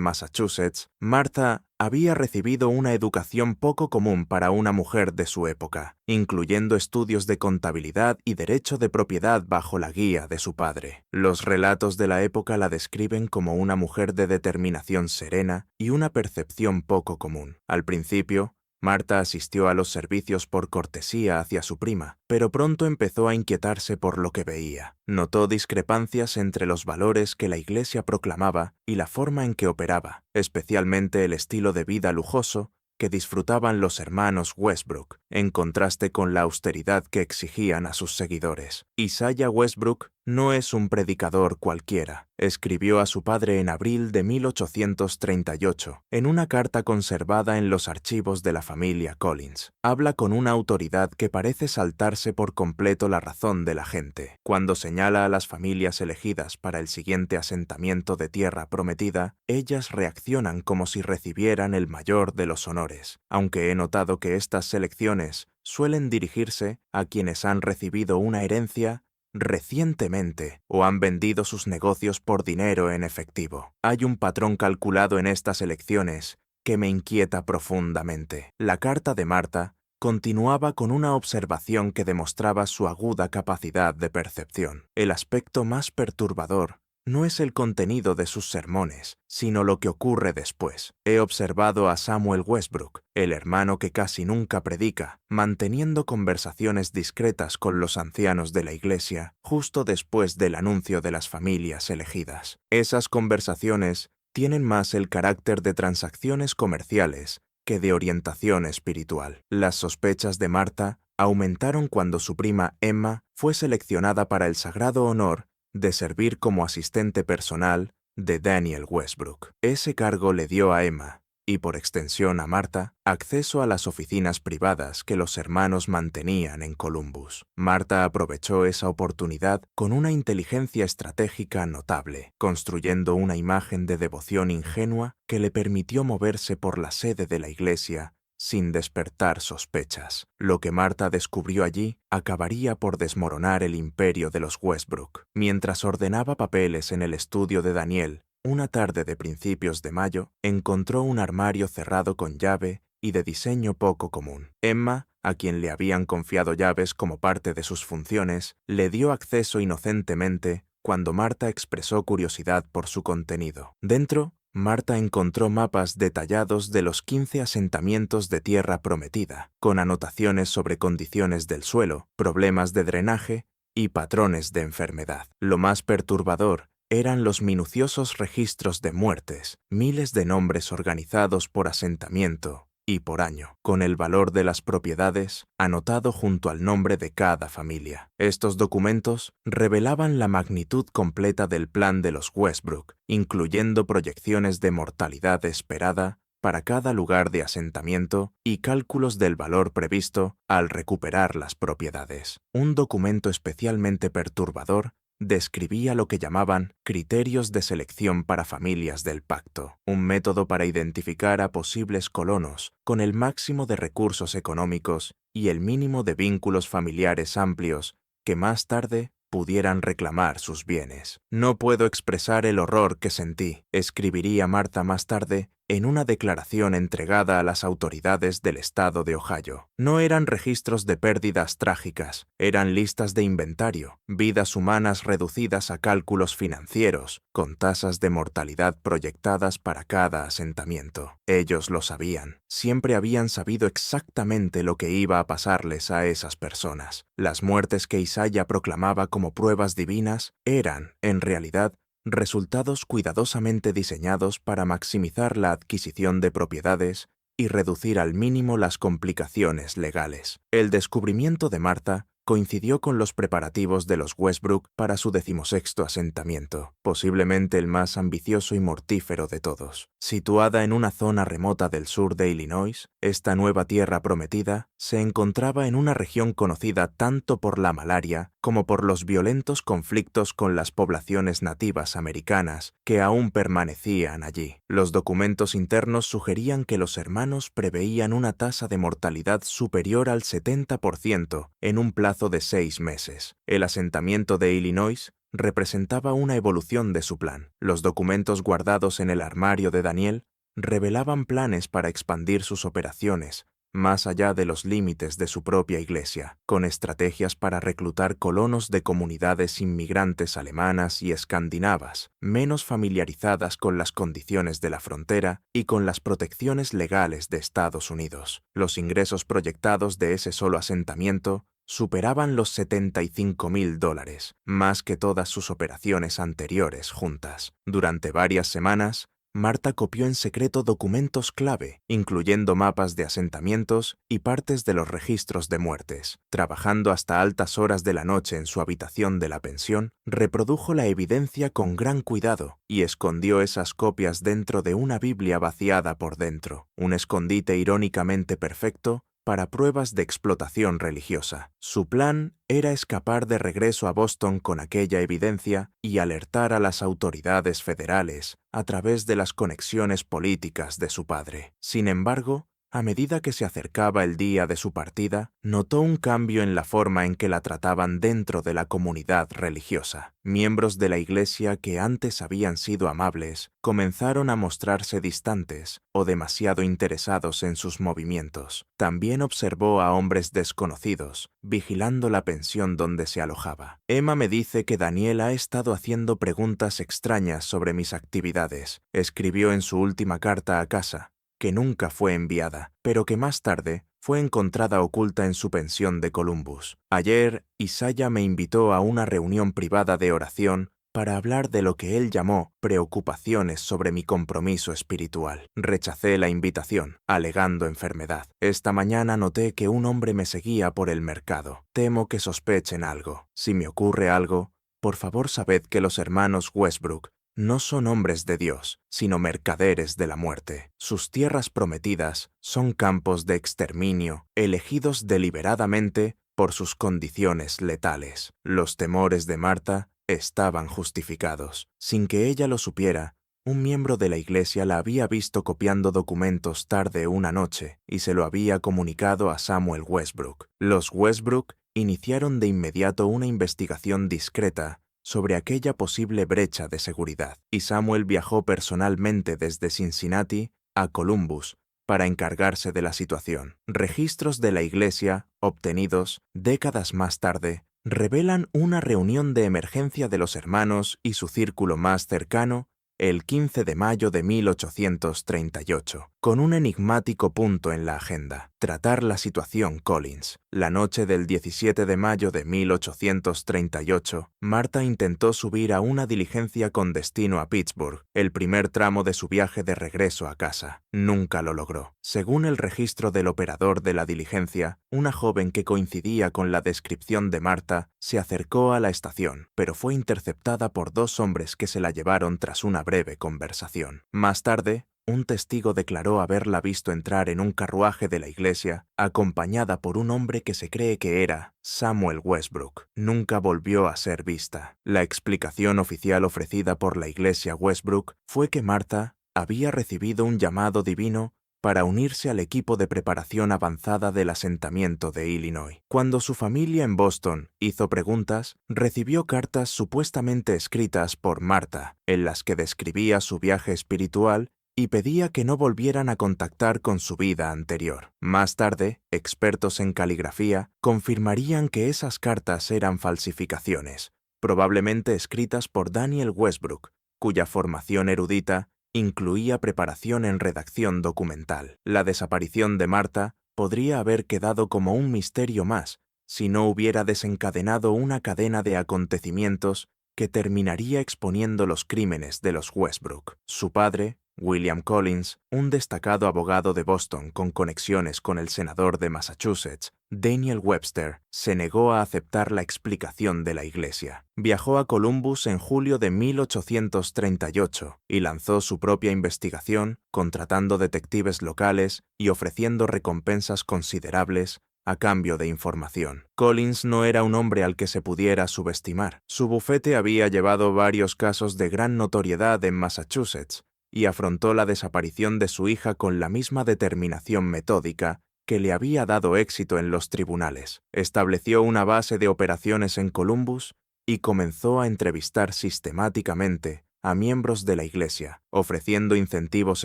Speaker 1: Massachusetts, Martha había recibido una educación poco común para una mujer de su época, incluyendo estudios de contabilidad y derecho de propiedad bajo la guía de su padre. Los relatos de la época la describen como una mujer de determinación serena y una percepción poco común. Al principio, Martha asistió a los servicios por cortesía hacia su prima, pero pronto empezó a inquietarse por lo que veía. Notó discrepancias entre los valores que la Iglesia proclamaba y la forma en que operaba, especialmente el estilo de vida lujoso que disfrutaban los hermanos Westbrook, en contraste con la austeridad que exigían a sus seguidores. Isaiah Westbrook no es un predicador cualquiera, escribió a su padre en abril de 1838, en una carta conservada en los archivos de la familia Collins. Habla con una autoridad que parece saltarse por completo la razón de la gente. Cuando señala a las familias elegidas para el siguiente asentamiento de tierra prometida, ellas reaccionan como si recibieran el mayor de los honores, aunque he notado que estas selecciones suelen dirigirse a quienes han recibido una herencia recientemente o han vendido sus negocios por dinero en efectivo. Hay un patrón calculado en estas elecciones que me inquieta profundamente. La carta de Martha continuaba con una observación que demostraba su aguda capacidad de percepción. El aspecto más perturbador no es el contenido de sus sermones, sino lo que ocurre después. He observado a Samuel Westbrook, el hermano que casi nunca predica, manteniendo conversaciones discretas con los ancianos de la iglesia justo después del anuncio de las familias elegidas. Esas conversaciones tienen más el carácter de transacciones comerciales que de orientación espiritual. Las sospechas de Martha aumentaron cuando su prima Emma fue seleccionada para el sagrado honor de servir como asistente personal de Daniel Westbrook. Ese cargo le dio a Emma, y por extensión a Martha, acceso a las oficinas privadas que los hermanos mantenían en Columbus. Martha aprovechó esa oportunidad con una inteligencia estratégica notable, construyendo una imagen de devoción ingenua que le permitió moverse por la sede de la iglesia sin despertar sospechas. Lo que Martha descubrió allí acabaría por desmoronar el imperio de los Westbrook. Mientras ordenaba papeles en el estudio de Daniel, una tarde de principios de mayo, encontró un armario cerrado con llave y de diseño poco común. Emma, a quien le habían confiado llaves como parte de sus funciones, le dio acceso inocentemente cuando Martha expresó curiosidad por su contenido. Dentro, Martha encontró mapas detallados de los 15 asentamientos de tierra prometida, con anotaciones sobre condiciones del suelo, problemas de drenaje y patrones de enfermedad. Lo más perturbador eran los minuciosos registros de muertes, miles de nombres organizados por asentamiento y por año, con el valor de las propiedades anotado junto al nombre de cada familia. Estos documentos revelaban la magnitud completa del plan de los Westbrook, incluyendo proyecciones de mortalidad esperada para cada lugar de asentamiento y cálculos del valor previsto al recuperar las propiedades. Un documento especialmente perturbador describía lo que llamaban criterios de selección para familias del pacto, un método para identificar a posibles colonos con el máximo de recursos económicos y el mínimo de vínculos familiares amplios que más tarde pudieran reclamar sus bienes. No puedo expresar el horror que sentí, escribiría Martha más tarde en una declaración entregada a las autoridades del estado de Ohio. No eran registros de pérdidas trágicas, eran listas de inventario, vidas humanas reducidas a cálculos financieros, con tasas de mortalidad proyectadas para cada asentamiento. Ellos lo sabían. Siempre habían sabido exactamente lo que iba a pasarles a esas personas. Las muertes que Isaiah proclamaba como pruebas divinas eran, en realidad, resultados cuidadosamente diseñados para maximizar la adquisición de propiedades y reducir al mínimo las complicaciones legales. El descubrimiento de Martha coincidió con los preparativos de los Westbrook para su 16º asentamiento, posiblemente el más ambicioso y mortífero de todos. Situada en una zona remota del sur de Illinois, esta nueva tierra prometida se encontraba en una región conocida tanto por la malaria como por los violentos conflictos con las poblaciones nativas americanas que aún permanecían allí. Los documentos internos sugerían que los hermanos preveían una tasa de mortalidad superior al 70% en un plazo de 6 meses. El asentamiento de Illinois representaba una evolución de su plan. Los documentos guardados en el armario de Daniel revelaban planes para expandir sus operaciones más allá de los límites de su propia iglesia, con estrategias para reclutar colonos de comunidades inmigrantes alemanas y escandinavas, menos familiarizadas con las condiciones de la frontera y con las protecciones legales de Estados Unidos. Los ingresos proyectados de ese solo asentamiento superaban los $75,000, más que todas sus operaciones anteriores juntas. Durante varias semanas, Marta copió en secreto documentos clave, incluyendo mapas de asentamientos y partes de los registros de muertes. Trabajando hasta altas horas de la noche en su habitación de la pensión, reprodujo la evidencia con gran cuidado y escondió esas copias dentro de una Biblia vaciada por dentro, un escondite irónicamente perfecto para pruebas de explotación religiosa. Su plan era escapar de regreso a Boston con aquella evidencia y alertar a las autoridades federales a través de las conexiones políticas de su padre. Sin embargo, a medida que se acercaba el día de su partida, notó un cambio en la forma en que la trataban dentro de la comunidad religiosa. Miembros de la iglesia que antes habían sido amables comenzaron a mostrarse distantes o demasiado interesados en sus movimientos. También observó a hombres desconocidos, vigilando la pensión donde se alojaba. Emma me dice que Daniel ha estado haciendo preguntas extrañas sobre mis actividades. Escribió en su última carta a casa, que nunca fue enviada, pero que más tarde fue encontrada oculta en su pensión de Columbus. Ayer, Isaiah me invitó a una reunión privada de oración para hablar de lo que él llamó preocupaciones sobre mi compromiso espiritual. Rechacé la invitación, alegando enfermedad. Esta mañana noté que un hombre me seguía por el mercado. Temo que sospechen algo. Si me ocurre algo, por favor sabed que los hermanos Westbrook no son hombres de Dios, sino mercaderes de la muerte. Sus tierras prometidas son campos de exterminio, elegidos deliberadamente por sus condiciones letales. Los temores de Marta estaban justificados. Sin que ella lo supiera, un miembro de la iglesia la había visto copiando documentos tarde una noche y se lo había comunicado a Samuel Westbrook. Los Westbrook iniciaron de inmediato una investigación discreta sobre aquella posible brecha de seguridad, y Samuel viajó personalmente desde Cincinnati a Columbus para encargarse de la situación. Registros de la iglesia, obtenidos décadas más tarde, revelan una reunión de emergencia de los hermanos y su círculo más cercano el 15 de mayo de 1838, con un enigmático punto en la agenda: tratar la situación Collins. La noche del 17 de mayo de 1838, Marta intentó subir a una diligencia con destino a Pittsburgh, el primer tramo de su viaje de regreso a casa. Nunca lo logró. Según el registro del operador de la diligencia, una joven que coincidía con la descripción de Marta se acercó a la estación, pero fue interceptada por dos hombres que se la llevaron tras una breve conversación. Más tarde, un testigo declaró haberla visto entrar en un carruaje de la iglesia, acompañada por un hombre que se cree que era Samuel Westbrook. Nunca volvió a ser vista. La explicación oficial ofrecida por la iglesia Westbrook fue que Marta había recibido un llamado divino para unirse al equipo de preparación avanzada del asentamiento de Illinois. Cuando su familia en Boston hizo preguntas, recibió cartas supuestamente escritas por Marta, en las que describía su viaje espiritual y pedía que no volvieran a contactar con su vida anterior. Más tarde, expertos en caligrafía confirmarían que esas cartas eran falsificaciones, probablemente escritas por Daniel Westbrook, cuya formación erudita incluía preparación en redacción documental. La desaparición de Marta podría haber quedado como un misterio más si no hubiera desencadenado una cadena de acontecimientos que terminaría exponiendo los crímenes de los Westbrook. Su padre, William Collins, un destacado abogado de Boston con conexiones con el senador de Massachusetts, Daniel Webster, se negó a aceptar la explicación de la Iglesia. Viajó a Columbus en julio de 1838 y lanzó su propia investigación, contratando detectives locales y ofreciendo recompensas considerables a cambio de información. Collins no era un hombre al que se pudiera subestimar. Su bufete había llevado varios casos de gran notoriedad en Massachusetts y afrontó la desaparición de su hija con la misma determinación metódica que le había dado éxito en los tribunales. Estableció una base de operaciones en Columbus y comenzó a entrevistar sistemáticamente a miembros de la Iglesia, ofreciendo incentivos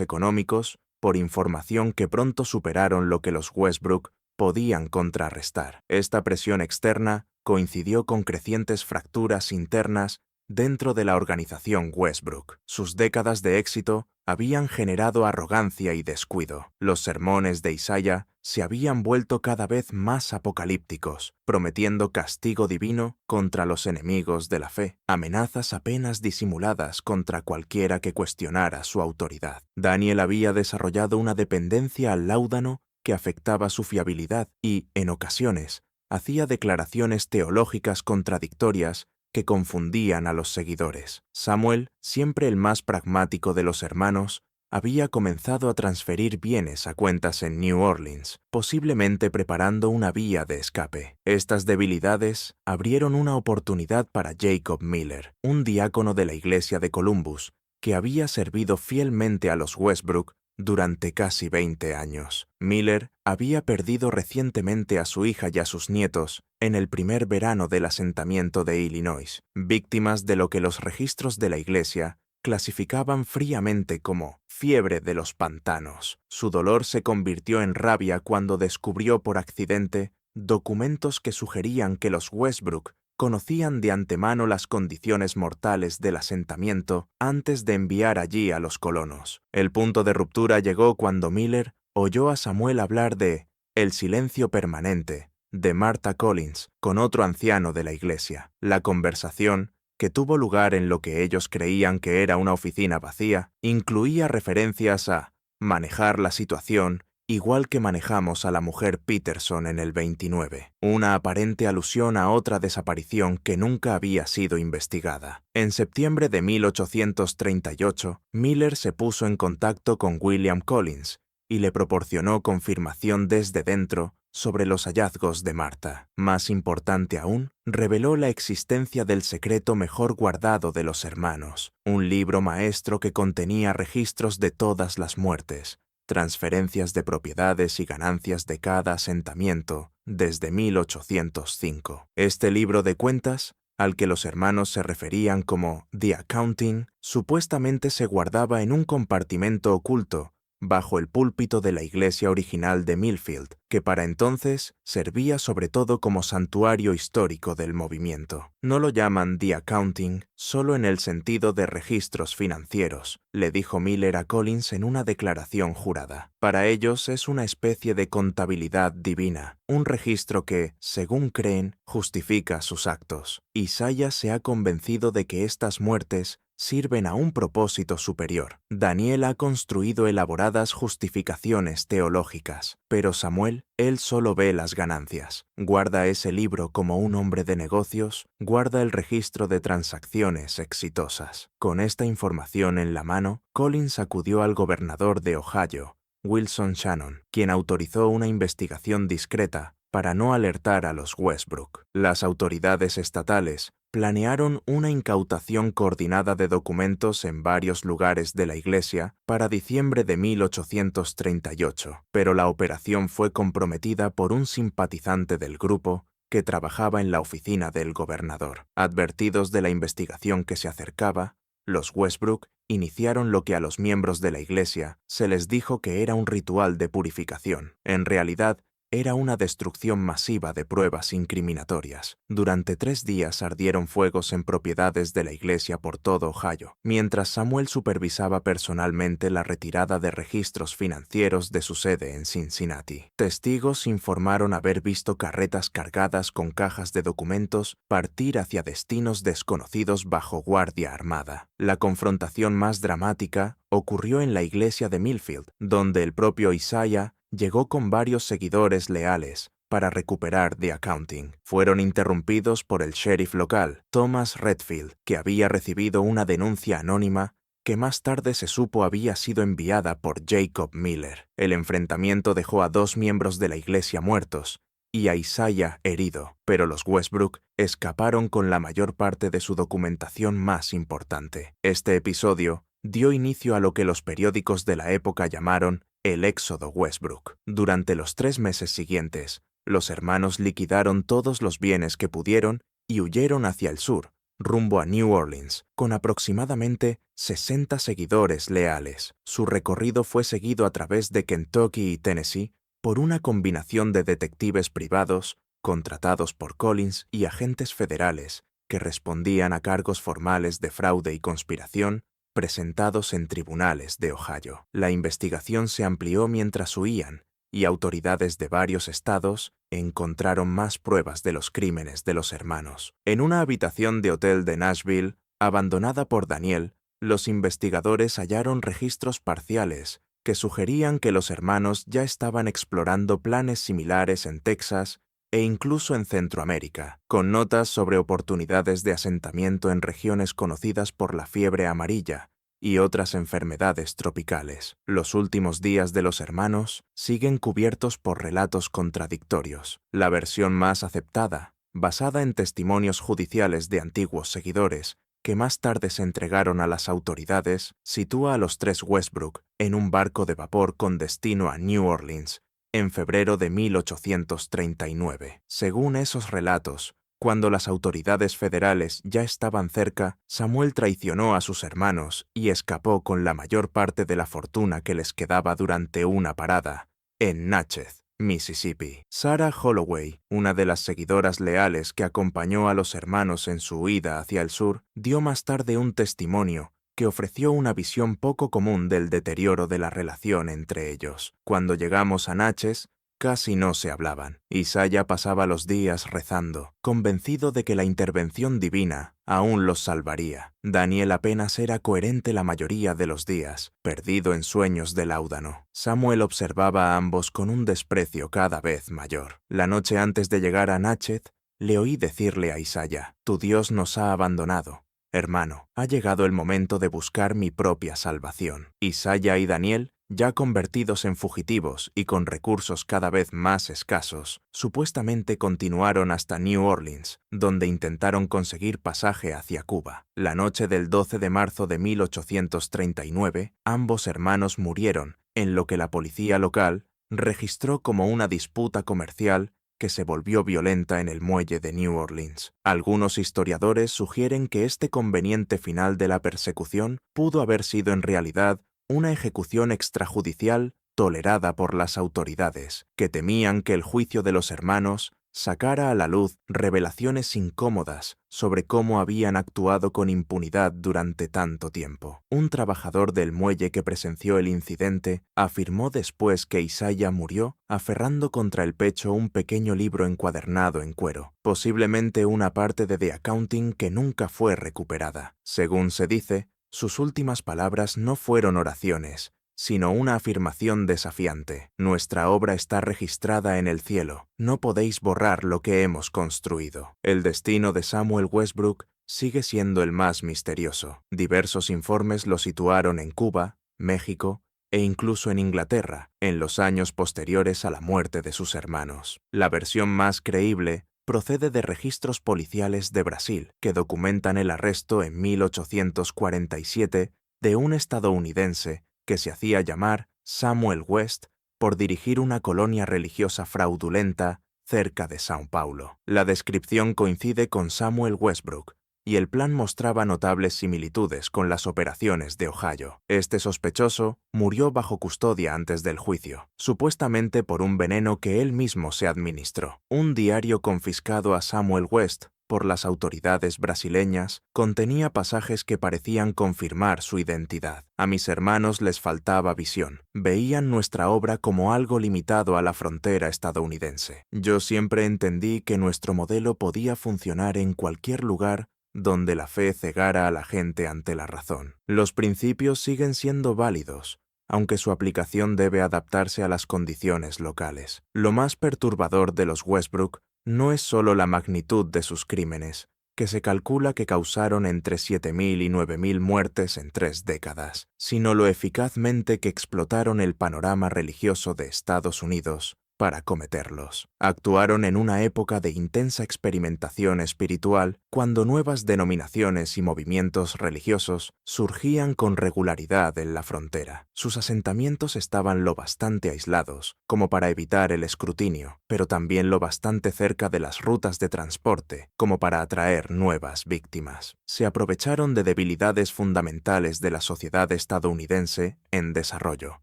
Speaker 1: económicos por información que pronto superaron lo que los Westbrook podían contrarrestar. Esta presión externa coincidió con crecientes fracturas internas dentro de la organización Westbrook. Sus décadas de éxito habían generado arrogancia y descuido. Los sermones de Isaiah se habían vuelto cada vez más apocalípticos, prometiendo castigo divino contra los enemigos de la fe, amenazas apenas disimuladas contra cualquiera que cuestionara su autoridad. Daniel había desarrollado una dependencia al láudano que afectaba su fiabilidad y, en ocasiones, hacía declaraciones teológicas contradictorias que confundían a los seguidores. Samuel, siempre el más pragmático de los hermanos, había comenzado a transferir bienes a cuentas en New Orleans, posiblemente preparando una vía de escape. Estas debilidades abrieron una oportunidad para Jacob Miller, un diácono de la iglesia de Columbus, que había servido fielmente a los Westbrook durante casi 20 años. Miller había perdido recientemente a su hija y a sus nietos en el primer verano del asentamiento de Illinois, víctimas de lo que los registros de la iglesia clasificaban fríamente como fiebre de los pantanos. Su dolor se convirtió en rabia cuando descubrió por accidente documentos que sugerían que los Westbrook conocían de antemano las condiciones mortales del asentamiento antes de enviar allí a los colonos. El punto de ruptura llegó cuando Miller oyó a Samuel hablar de El silencio permanente, de Martha Collins, con otro anciano de la iglesia. La conversación, que tuvo lugar en lo que ellos creían que era una oficina vacía, incluía referencias a manejar la situación igual que manejamos a la mujer Peterson en el 29, una aparente alusión a otra desaparición que nunca había sido investigada. En septiembre de 1838, Miller se puso en contacto con William Collins y le proporcionó confirmación desde dentro sobre los hallazgos de Martha. Más importante aún, reveló la existencia del secreto mejor guardado de los hermanos, un libro maestro que contenía registros de todas las muertes, transferencias de propiedades y ganancias de cada asentamiento desde 1805. Este libro de cuentas, al que los hermanos se referían como The Accounting, supuestamente se guardaba en un compartimento oculto bajo el púlpito de la iglesia original de Millfield, que para entonces servía sobre todo como santuario histórico del movimiento. No lo llaman The Accounting solo en el sentido de registros financieros, le dijo Miller a Collins en una declaración jurada. Para ellos es una especie de contabilidad divina, un registro que, según creen, justifica sus actos. Isaiah se ha convencido de que estas muertes sirven a un propósito superior. Daniel ha construido elaboradas justificaciones teológicas, pero Samuel, él solo ve las ganancias. Guarda ese libro como un hombre de negocios, guarda el registro de transacciones exitosas. Con esta información en la mano, Collins acudió al gobernador de Ohio, Wilson Shannon, quien autorizó una investigación discreta para no alertar a los Westbrook. Las autoridades estatales planearon una incautación coordinada de documentos en varios lugares de la iglesia para diciembre de 1838, pero la operación fue comprometida por un simpatizante del grupo que trabajaba en la oficina del gobernador. Advertidos de la investigación que se acercaba, los Westbrook iniciaron lo que a los miembros de la iglesia se les dijo que era un ritual de purificación. En realidad, era una destrucción masiva de pruebas incriminatorias. Durante 3 días ardieron fuegos en propiedades de la iglesia por todo Ohio, mientras Samuel supervisaba personalmente la retirada de registros financieros de su sede en Cincinnati. Testigos informaron haber visto carretas cargadas con cajas de documentos partir hacia destinos desconocidos bajo guardia armada. La confrontación más dramática ocurrió en la iglesia de Millfield, donde el propio Isaiah llegó con varios seguidores leales para recuperar The Accounting. Fueron interrumpidos por el sheriff local, Thomas Redfield, que había recibido una denuncia anónima que más tarde se supo había sido enviada por Jacob Miller. El enfrentamiento dejó a 2 miembros de la iglesia muertos y a Isaiah herido, pero los Westbrook escaparon con la mayor parte de su documentación más importante. Este episodio dio inicio a lo que los periódicos de la época llamaron el éxodo Westbrook. Durante los 3 meses siguientes, los hermanos liquidaron todos los bienes que pudieron y huyeron hacia el sur, rumbo a New Orleans, con aproximadamente 60 seguidores leales. Su recorrido fue seguido a través de Kentucky y Tennessee por una combinación de detectives privados, contratados por Collins, y agentes federales que respondían a cargos formales de fraude y conspiración presentados en tribunales de Ohio. La investigación se amplió mientras huían, y autoridades de varios estados encontraron más pruebas de los crímenes de los hermanos. En una habitación de hotel de Nashville, abandonada por Daniel, los investigadores hallaron registros parciales que sugerían que los hermanos ya estaban explorando planes similares en Texas e incluso en Centroamérica, con notas sobre oportunidades de asentamiento en regiones conocidas por la fiebre amarilla y otras enfermedades tropicales. Los últimos días de los hermanos siguen cubiertos por relatos contradictorios. La versión más aceptada, basada en testimonios judiciales de antiguos seguidores, que más tarde se entregaron a las autoridades, sitúa a los 3 Westbrook en un barco de vapor con destino a New Orleans en febrero de 1839. Según esos relatos, cuando las autoridades federales ya estaban cerca, Samuel traicionó a sus hermanos y escapó con la mayor parte de la fortuna que les quedaba durante una parada en Natchez, Mississippi. Sarah Holloway, una de las seguidoras leales que acompañó a los hermanos en su huida hacia el sur, dio más tarde un testimonio que ofreció una visión poco común del deterioro de la relación entre ellos. Cuando llegamos a Natchez, casi no se hablaban. Isaiah pasaba los días rezando, convencido de que la intervención divina aún los salvaría. Daniel apenas era coherente la mayoría de los días, perdido en sueños de láudano. Samuel observaba a ambos con un desprecio cada vez mayor. La noche antes de llegar a Natchez, le oí decirle a Isaiah: «Tu Dios nos ha abandonado. Hermano, ha llegado el momento de buscar mi propia salvación». Isaiah y Daniel, ya convertidos en fugitivos y con recursos cada vez más escasos, supuestamente continuaron hasta New Orleans, donde intentaron conseguir pasaje hacia Cuba. La noche del 12 de marzo de 1839, ambos hermanos murieron en lo que la policía local registró como una disputa comercial que se volvió violenta en el muelle de New Orleans. Algunos historiadores sugieren que este conveniente final de la persecución pudo haber sido en realidad una ejecución extrajudicial tolerada por las autoridades, que temían que el juicio de los hermanos sacara a la luz revelaciones incómodas sobre cómo habían actuado con impunidad durante tanto tiempo. Un trabajador del muelle que presenció el incidente afirmó después que Isaiah murió aferrando contra el pecho un pequeño libro encuadernado en cuero, posiblemente una parte de The Accounting que nunca fue recuperada. Según se dice, sus últimas palabras no fueron oraciones, sino una afirmación desafiante: «Nuestra obra está registrada en el cielo, no podéis borrar lo que hemos construido». El destino de Samuel Westbrook sigue siendo el más misterioso. Diversos informes lo situaron en Cuba, México e incluso en Inglaterra, en los años posteriores a la muerte de sus hermanos. La versión más creíble procede de registros policiales de Brasil, que documentan el arresto en 1847 de un estadounidense que se hacía llamar Samuel West por dirigir una colonia religiosa fraudulenta cerca de São Paulo. La descripción coincide con Samuel Westbrook, y el plan mostraba notables similitudes con las operaciones de Ohio. Este sospechoso murió bajo custodia antes del juicio, supuestamente por un veneno que él mismo se administró. Un diario confiscado a Samuel West por las autoridades brasileñas contenía pasajes que parecían confirmar su identidad. A mis hermanos les faltaba visión. Veían nuestra obra como algo limitado a la frontera estadounidense. Yo siempre entendí que nuestro modelo podía funcionar en cualquier lugar donde la fe cegara a la gente ante la razón. Los principios siguen siendo válidos, aunque su aplicación debe adaptarse a las condiciones locales. Lo más perturbador de los Westbrook no es solo la magnitud de sus crímenes, que se calcula que causaron entre 7.000 y 9.000 muertes en 3 décadas, sino lo eficazmente que explotaron el panorama religioso de Estados Unidos para cometerlos. Actuaron en una época de intensa experimentación espiritual, cuando nuevas denominaciones y movimientos religiosos surgían con regularidad en la frontera. Sus asentamientos estaban lo bastante aislados como para evitar el escrutinio, pero también lo bastante cerca de las rutas de transporte como para atraer nuevas víctimas. Se aprovecharon de debilidades fundamentales de la sociedad estadounidense en desarrollo: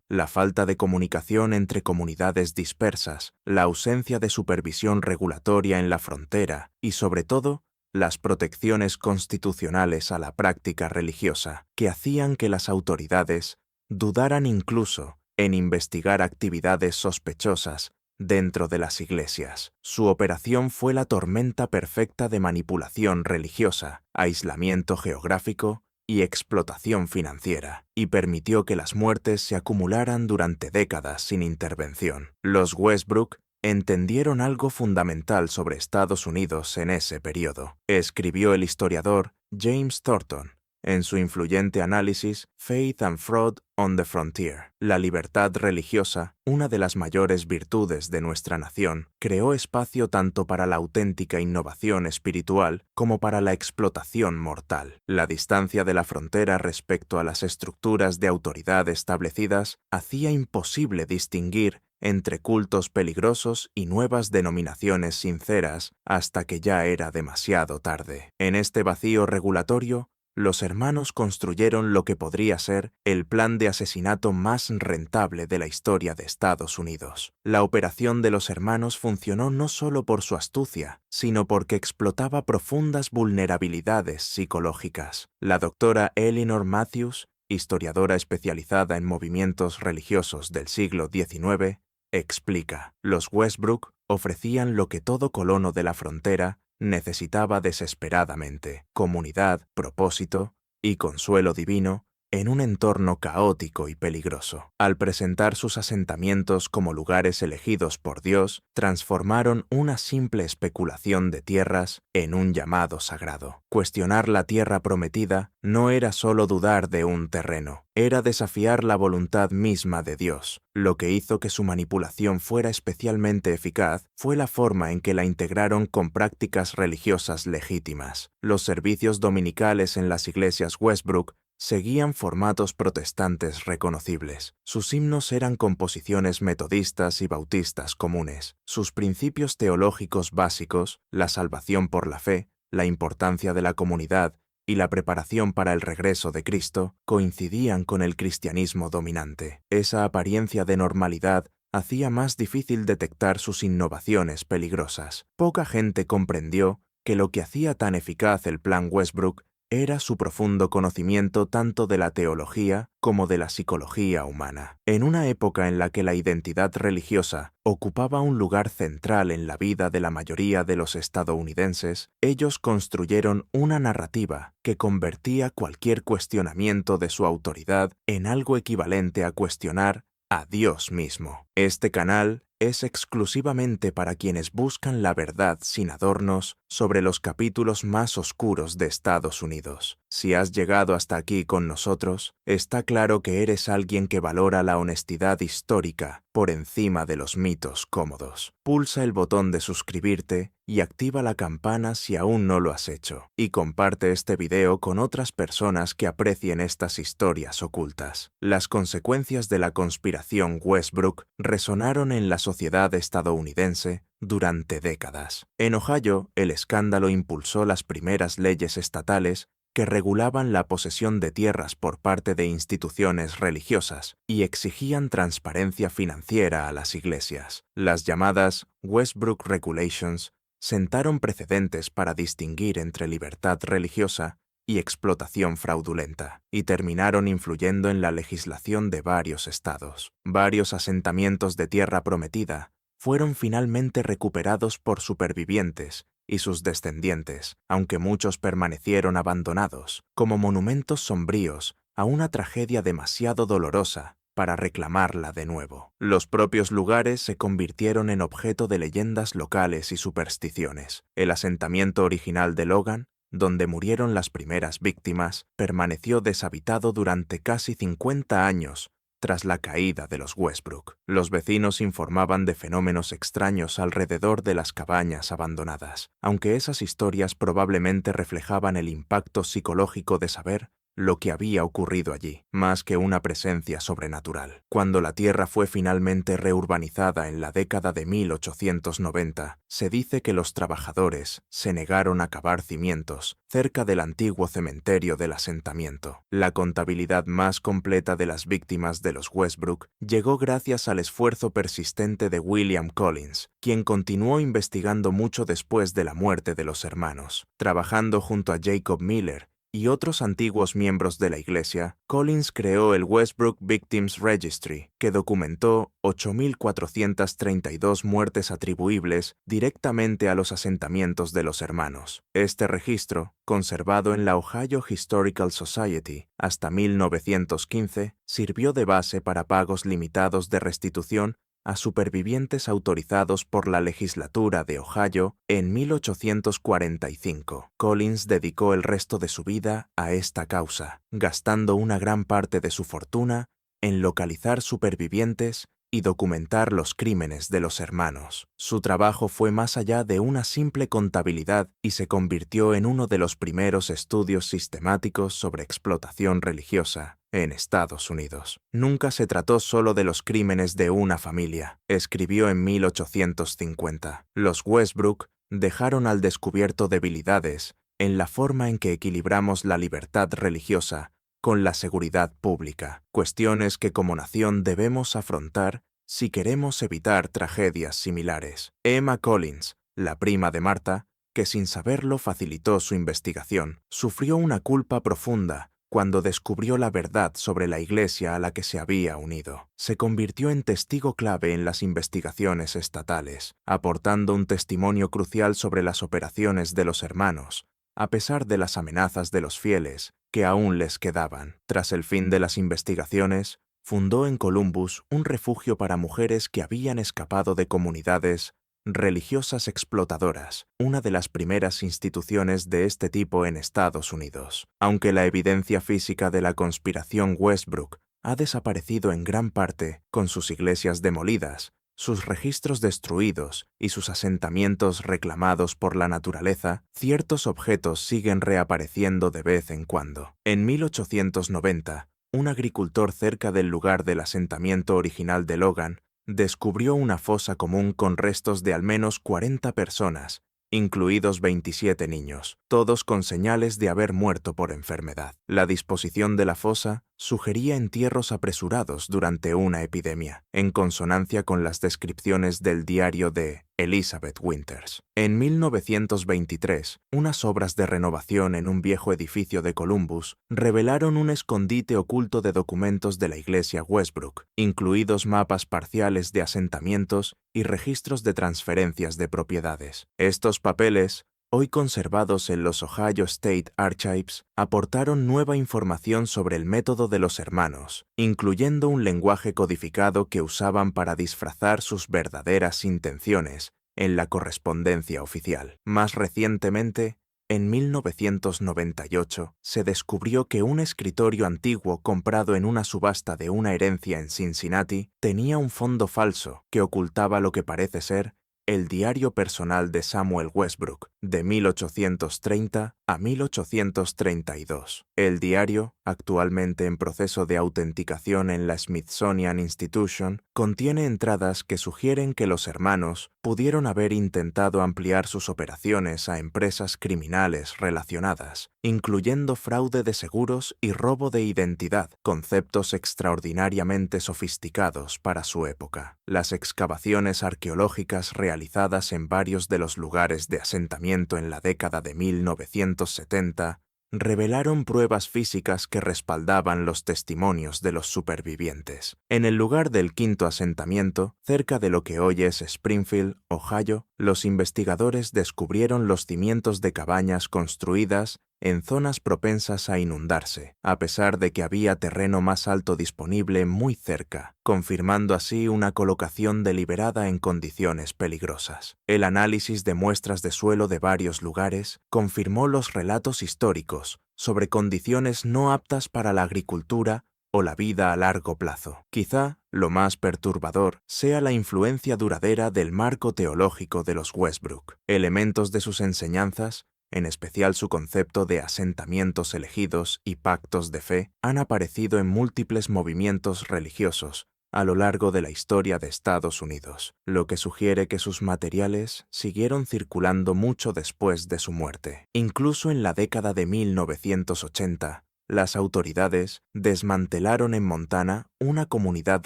Speaker 1: la falta de comunicación entre comunidades dispersas, la ausencia de supervisión regulatoria en la frontera y, sobre todo, las protecciones constitucionales a la práctica religiosa, que hacían que las autoridades dudaran incluso en investigar actividades sospechosas dentro de las iglesias. Su operación fue la tormenta perfecta de manipulación religiosa, aislamiento geográfico y explotación financiera, y permitió que las muertes se acumularan durante décadas sin intervención. Los Westbrook entendieron algo fundamental sobre Estados Unidos en ese periodo, escribió el historiador James Thornton en su influyente análisis Faith and Fraud on the Frontier. La libertad religiosa, una de las mayores virtudes de nuestra nación, creó espacio tanto para la auténtica innovación espiritual como para la explotación mortal. La distancia de la frontera respecto a las estructuras de autoridad establecidas hacía imposible distinguir entre cultos peligrosos y nuevas denominaciones sinceras hasta que ya era demasiado tarde. En este vacío regulatorio, los hermanos construyeron lo que podría ser el plan de asesinato más rentable de la historia de Estados Unidos. La operación de los hermanos funcionó no solo por su astucia, sino porque explotaba profundas vulnerabilidades psicológicas. La doctora Eleanor Matthews, historiadora especializada en movimientos religiosos del siglo XIX, explica: los Westbrook ofrecían lo que todo colono de la frontera necesitaba desesperadamente: comunidad, propósito y consuelo divino en un entorno caótico y peligroso. Al presentar sus asentamientos como lugares elegidos por Dios, transformaron una simple especulación de tierras en un llamado sagrado. Cuestionar la tierra prometida no era solo dudar de un terreno, era desafiar la voluntad misma de Dios. Lo que hizo que su manipulación fuera especialmente eficaz fue la forma en que la integraron con prácticas religiosas legítimas. Los servicios dominicales en las iglesias Westbrook seguían formatos protestantes reconocibles. Sus himnos eran composiciones metodistas y bautistas comunes. Sus principios teológicos básicos, la salvación por la fe, la importancia de la comunidad y la preparación para el regreso de Cristo, coincidían con el cristianismo dominante. Esa apariencia de normalidad hacía más difícil detectar sus innovaciones peligrosas. Poca gente comprendió que lo que hacía tan eficaz el plan Westbrook era su profundo conocimiento tanto de la teología como de la psicología humana. En una época en la que la identidad religiosa ocupaba un lugar central en la vida de la mayoría de los estadounidenses, ellos construyeron una narrativa que convertía cualquier cuestionamiento de su autoridad en algo equivalente a cuestionar a Dios mismo. Este canal es exclusivamente para quienes buscan la verdad sin adornos sobre los capítulos más oscuros de Estados Unidos. Si has llegado hasta aquí con nosotros, está claro que eres alguien que valora la honestidad histórica por encima de los mitos cómodos. Pulsa el botón de suscribirte y activa la campana si aún no lo has hecho. Y comparte este video con otras personas que aprecien estas historias ocultas. Las consecuencias de la conspiración Westbrook resonaron en la sociedad estadounidense durante décadas. En Ohio, el escándalo impulsó las primeras leyes estatales que regulaban la posesión de tierras por parte de instituciones religiosas y exigían transparencia financiera a las iglesias. Las llamadas Westbrook Regulations sentaron precedentes para distinguir entre libertad religiosa y explotación fraudulenta, y terminaron influyendo en la legislación de varios estados. Varios asentamientos de tierra prometida fueron finalmente recuperados por supervivientes y sus descendientes, aunque muchos permanecieron abandonados, como monumentos sombríos a una tragedia demasiado dolorosa para reclamarla de nuevo. Los propios lugares se convirtieron en objeto de leyendas locales y supersticiones. El asentamiento original de Logan, donde murieron las primeras víctimas, permaneció deshabitado durante casi 50 años tras la caída de los Westbrook. Los vecinos informaban de fenómenos extraños alrededor de las cabañas abandonadas, aunque esas historias probablemente reflejaban el impacto psicológico de saber lo que había ocurrido allí, más que una presencia sobrenatural. Cuando la tierra fue finalmente reurbanizada en la década de 1890, se dice que los trabajadores se negaron a cavar cimientos cerca del antiguo cementerio del asentamiento. La contabilidad más completa de las víctimas de los Westbrook llegó gracias al esfuerzo persistente de William Collins, quien continuó investigando mucho después de la muerte de los hermanos. Trabajando junto a Jacob Miller y otros antiguos miembros de la Iglesia, Collins creó el Westbrook Victims Registry, que documentó 8.432 muertes atribuibles directamente a los asentamientos de los hermanos. Este registro, conservado en la Ohio Historical Society hasta 1915, sirvió de base para pagos limitados de restitución a supervivientes autorizados por la legislatura de Ohio en 1845. Collins dedicó el resto de su vida a esta causa, gastando una gran parte de su fortuna en localizar supervivientes y documentar los crímenes de los hermanos. Su trabajo fue más allá de una simple contabilidad y se convirtió en uno de los primeros estudios sistemáticos sobre explotación religiosa en Estados Unidos. Nunca se trató solo de los crímenes de una familia, escribió en 1850. Los Westbrook dejaron al descubierto debilidades en la forma en que equilibramos la libertad religiosa con la seguridad pública, cuestiones que como nación debemos afrontar si queremos evitar tragedias similares. Emma Collins, la prima de Martha, que sin saberlo facilitó su investigación, sufrió una culpa profunda cuando descubrió la verdad sobre la iglesia a la que se había unido. Se convirtió en testigo clave en las investigaciones estatales, aportando un testimonio crucial sobre las operaciones de los hermanos, a pesar de las amenazas de los fieles que aún les quedaban. Tras el fin de las investigaciones, fundó en Columbus un refugio para mujeres que habían escapado de comunidades religiosas explotadoras, una de las primeras instituciones de este tipo en Estados Unidos. Aunque la evidencia física de la conspiración Westbrook ha desaparecido en gran parte con sus iglesias demolidas, sus registros destruidos y sus asentamientos reclamados por la naturaleza, ciertos objetos siguen reapareciendo de vez en cuando. En 1890, un agricultor cerca del lugar del asentamiento original de Logan descubrió una fosa común con restos de al menos 40 personas, incluidos 27 niños, todos con señales de haber muerto por enfermedad. La disposición de la fosa sugería entierros apresurados durante una epidemia, en consonancia con las descripciones del diario de Elizabeth Winters. En 1923, unas obras de renovación en un viejo edificio de Columbus revelaron un escondite oculto de documentos de la iglesia Westbrook, incluidos mapas parciales de asentamientos y registros de transferencias de propiedades. Estos papeles, hoy conservados en los Ohio State Archives, aportaron nueva información sobre el método de los hermanos, incluyendo un lenguaje codificado que usaban para disfrazar sus verdaderas intenciones en la correspondencia oficial. Más recientemente, en 1998, se descubrió que un escritorio antiguo comprado en una subasta de una herencia en Cincinnati tenía un fondo falso que ocultaba lo que parece ser el diario personal de Samuel Westbrook, de 1830 a 1832. El diario, actualmente en proceso de autenticación en la Smithsonian Institution, contiene entradas que sugieren que los hermanos pudieron haber intentado ampliar sus operaciones a empresas criminales relacionadas, incluyendo fraude de seguros y robo de identidad, conceptos extraordinariamente sofisticados para su época. Las excavaciones arqueológicas realizadas en varios de los lugares de asentamiento en la década de 1970 revelaron pruebas físicas que respaldaban los testimonios de los supervivientes. En el lugar del quinto asentamiento, cerca de lo que hoy es Springfield, Ohio, los investigadores descubrieron los cimientos de cabañas construidas en zonas propensas a inundarse, a pesar de que había terreno más alto disponible muy cerca, confirmando así una colocación deliberada en condiciones peligrosas. El análisis de muestras de suelo de varios lugares confirmó los relatos históricos sobre condiciones no aptas para la agricultura o la vida a largo plazo. Quizá lo más perturbador sea la influencia duradera del marco teológico de los Westbrook. Elementos de sus enseñanzas, en especial su concepto de asentamientos elegidos y pactos de fe, han aparecido en múltiples movimientos religiosos a lo largo de la historia de Estados Unidos, lo que sugiere que sus materiales siguieron circulando mucho después de su muerte. Incluso en la década de 1980, las autoridades desmantelaron en Montana una comunidad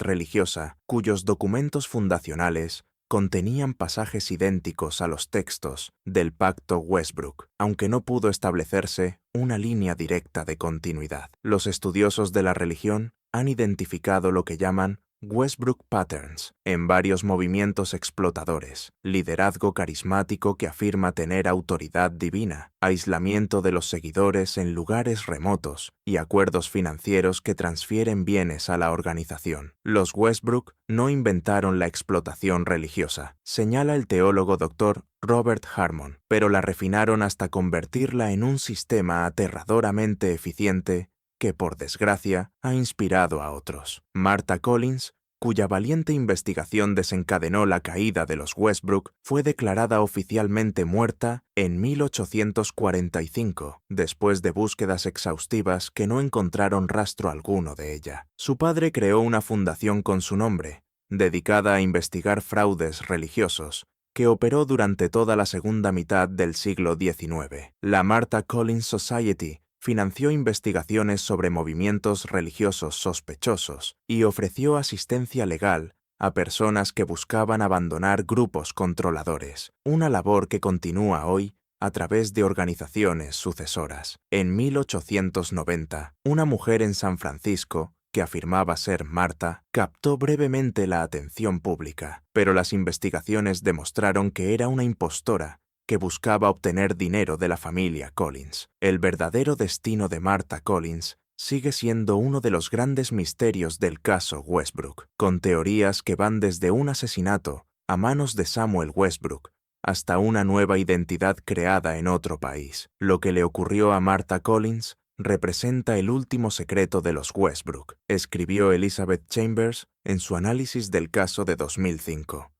Speaker 1: religiosa cuyos documentos fundacionales contenían pasajes idénticos a los textos del Pacto Westbrook, aunque no pudo establecerse una línea directa de continuidad. Los estudiosos de la religión han identificado lo que llaman Westbrook Patterns en varios movimientos explotadores: liderazgo carismático que afirma tener autoridad divina, aislamiento de los seguidores en lugares remotos y acuerdos financieros que transfieren bienes a la organización. Los Westbrook no inventaron la explotación religiosa, señala el teólogo Dr. Robert Harmon, pero la refinaron hasta convertirla en un sistema aterradoramente eficiente que, por desgracia, ha inspirado a otros. Martha Collins, cuya valiente investigación desencadenó la caída de los Westbrook, fue declarada oficialmente muerta en 1845, después de búsquedas exhaustivas que no encontraron rastro alguno de ella. Su padre creó una fundación con su nombre, dedicada a investigar fraudes religiosos, que operó durante toda la segunda mitad del siglo XIX. La Martha Collins Society financió investigaciones sobre movimientos religiosos sospechosos y ofreció asistencia legal a personas que buscaban abandonar grupos controladores, una labor que continúa hoy a través de organizaciones sucesoras. En 1890, una mujer en San Francisco, que afirmaba ser Martha, captó brevemente la atención pública, pero las investigaciones demostraron que era una impostora que buscaba obtener dinero de la familia Collins. El verdadero destino de Martha Collins sigue siendo uno de los grandes misterios del caso Westbrook, con teorías que van desde un asesinato a manos de Samuel Westbrook hasta una nueva identidad creada en otro país. Lo que le ocurrió a Martha Collins representa el último secreto de los Westbrook, escribió Elizabeth Chambers en su análisis del caso de 2005.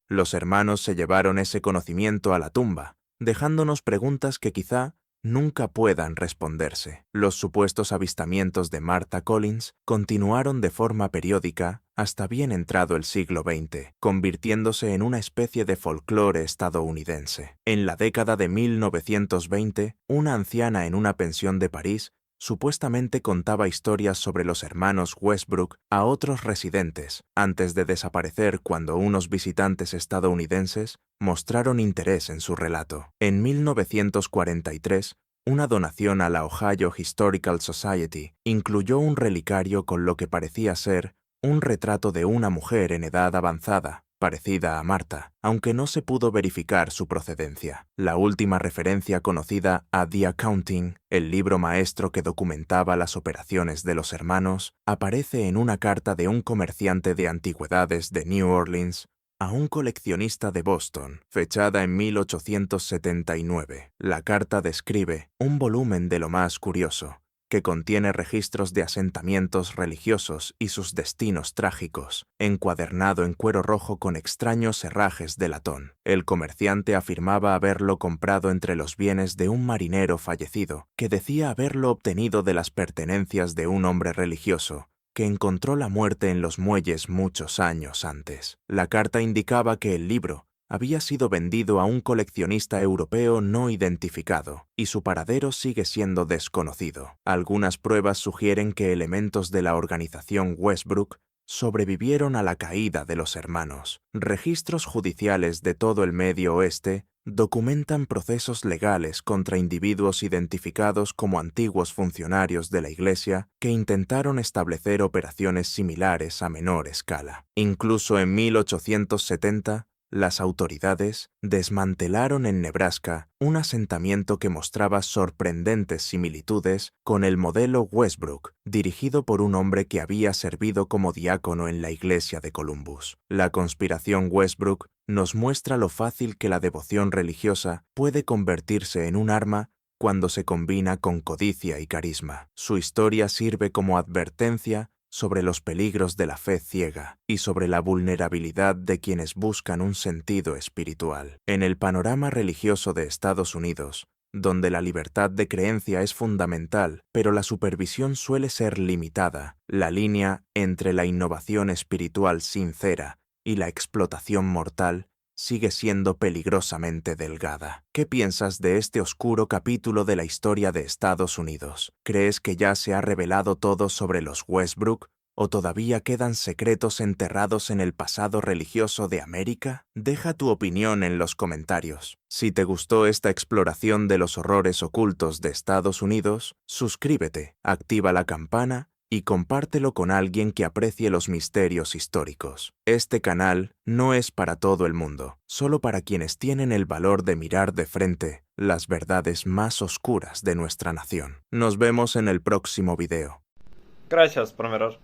Speaker 1: Los hermanos se llevaron ese conocimiento a la tumba, dejándonos preguntas que quizá nunca puedan responderse. Los supuestos avistamientos de Martha Collins continuaron de forma periódica hasta bien entrado el siglo XX, convirtiéndose en una especie de folclore estadounidense. En la década de 1920, una anciana en una pensión de París supuestamente contaba historias sobre los hermanos Westbrook a otros residentes, antes de desaparecer cuando unos visitantes estadounidenses mostraron interés en su relato. En 1943, una donación a la Ohio Historical Society incluyó un relicario con lo que parecía ser un retrato de una mujer en edad avanzada, parecida a Martha, aunque no se pudo verificar su procedencia. La última referencia conocida a The Accounting, el libro maestro que documentaba las operaciones de los hermanos, aparece en una carta de un comerciante de antigüedades de New Orleans a un coleccionista de Boston, fechada en 1879. La carta describe un volumen de lo más curioso, que contiene registros de asentamientos religiosos y sus destinos trágicos, encuadernado en cuero rojo con extraños herrajes de latón. El comerciante afirmaba haberlo comprado entre los bienes de un marinero fallecido, que decía haberlo obtenido de las pertenencias de un hombre religioso, que encontró la muerte en los muelles muchos años antes. La carta indicaba que el libro había sido vendido a un coleccionista europeo no identificado, y su paradero sigue siendo desconocido. Algunas pruebas sugieren que elementos de la organización Westbrook sobrevivieron a la caída de los hermanos. Registros judiciales de todo el Medio Oeste documentan procesos legales contra individuos identificados como antiguos funcionarios de la Iglesia que intentaron establecer operaciones similares a menor escala. Incluso en 1870, las autoridades desmantelaron en Nebraska un asentamiento que mostraba sorprendentes similitudes con el modelo Westbrook, dirigido por un hombre que había servido como diácono en la iglesia de Columbus. La conspiración Westbrook nos muestra lo fácil que la devoción religiosa puede convertirse en un arma cuando se combina con codicia y carisma. Su historia sirve como advertencia sobre los peligros de la fe ciega y sobre la vulnerabilidad de quienes buscan un sentido espiritual. En el panorama religioso de Estados Unidos, donde la libertad de creencia es fundamental, pero la supervisión suele ser limitada, la línea entre la innovación espiritual sincera y la explotación mortal sigue siendo peligrosamente delgada. ¿Qué piensas de este oscuro capítulo de la historia de Estados Unidos? ¿Crees que ya se ha revelado todo sobre los Westbrook o todavía quedan secretos enterrados en el pasado religioso de América? Deja tu opinión en los comentarios. Si te gustó esta exploración de los horrores ocultos de Estados Unidos, suscríbete, activa la campana y compártelo con alguien que aprecie los misterios históricos. Este canal no es para todo el mundo, solo para quienes tienen el valor de mirar de frente las verdades más oscuras de nuestra nación. Nos vemos en el próximo video.
Speaker 2: Gracias por mirar.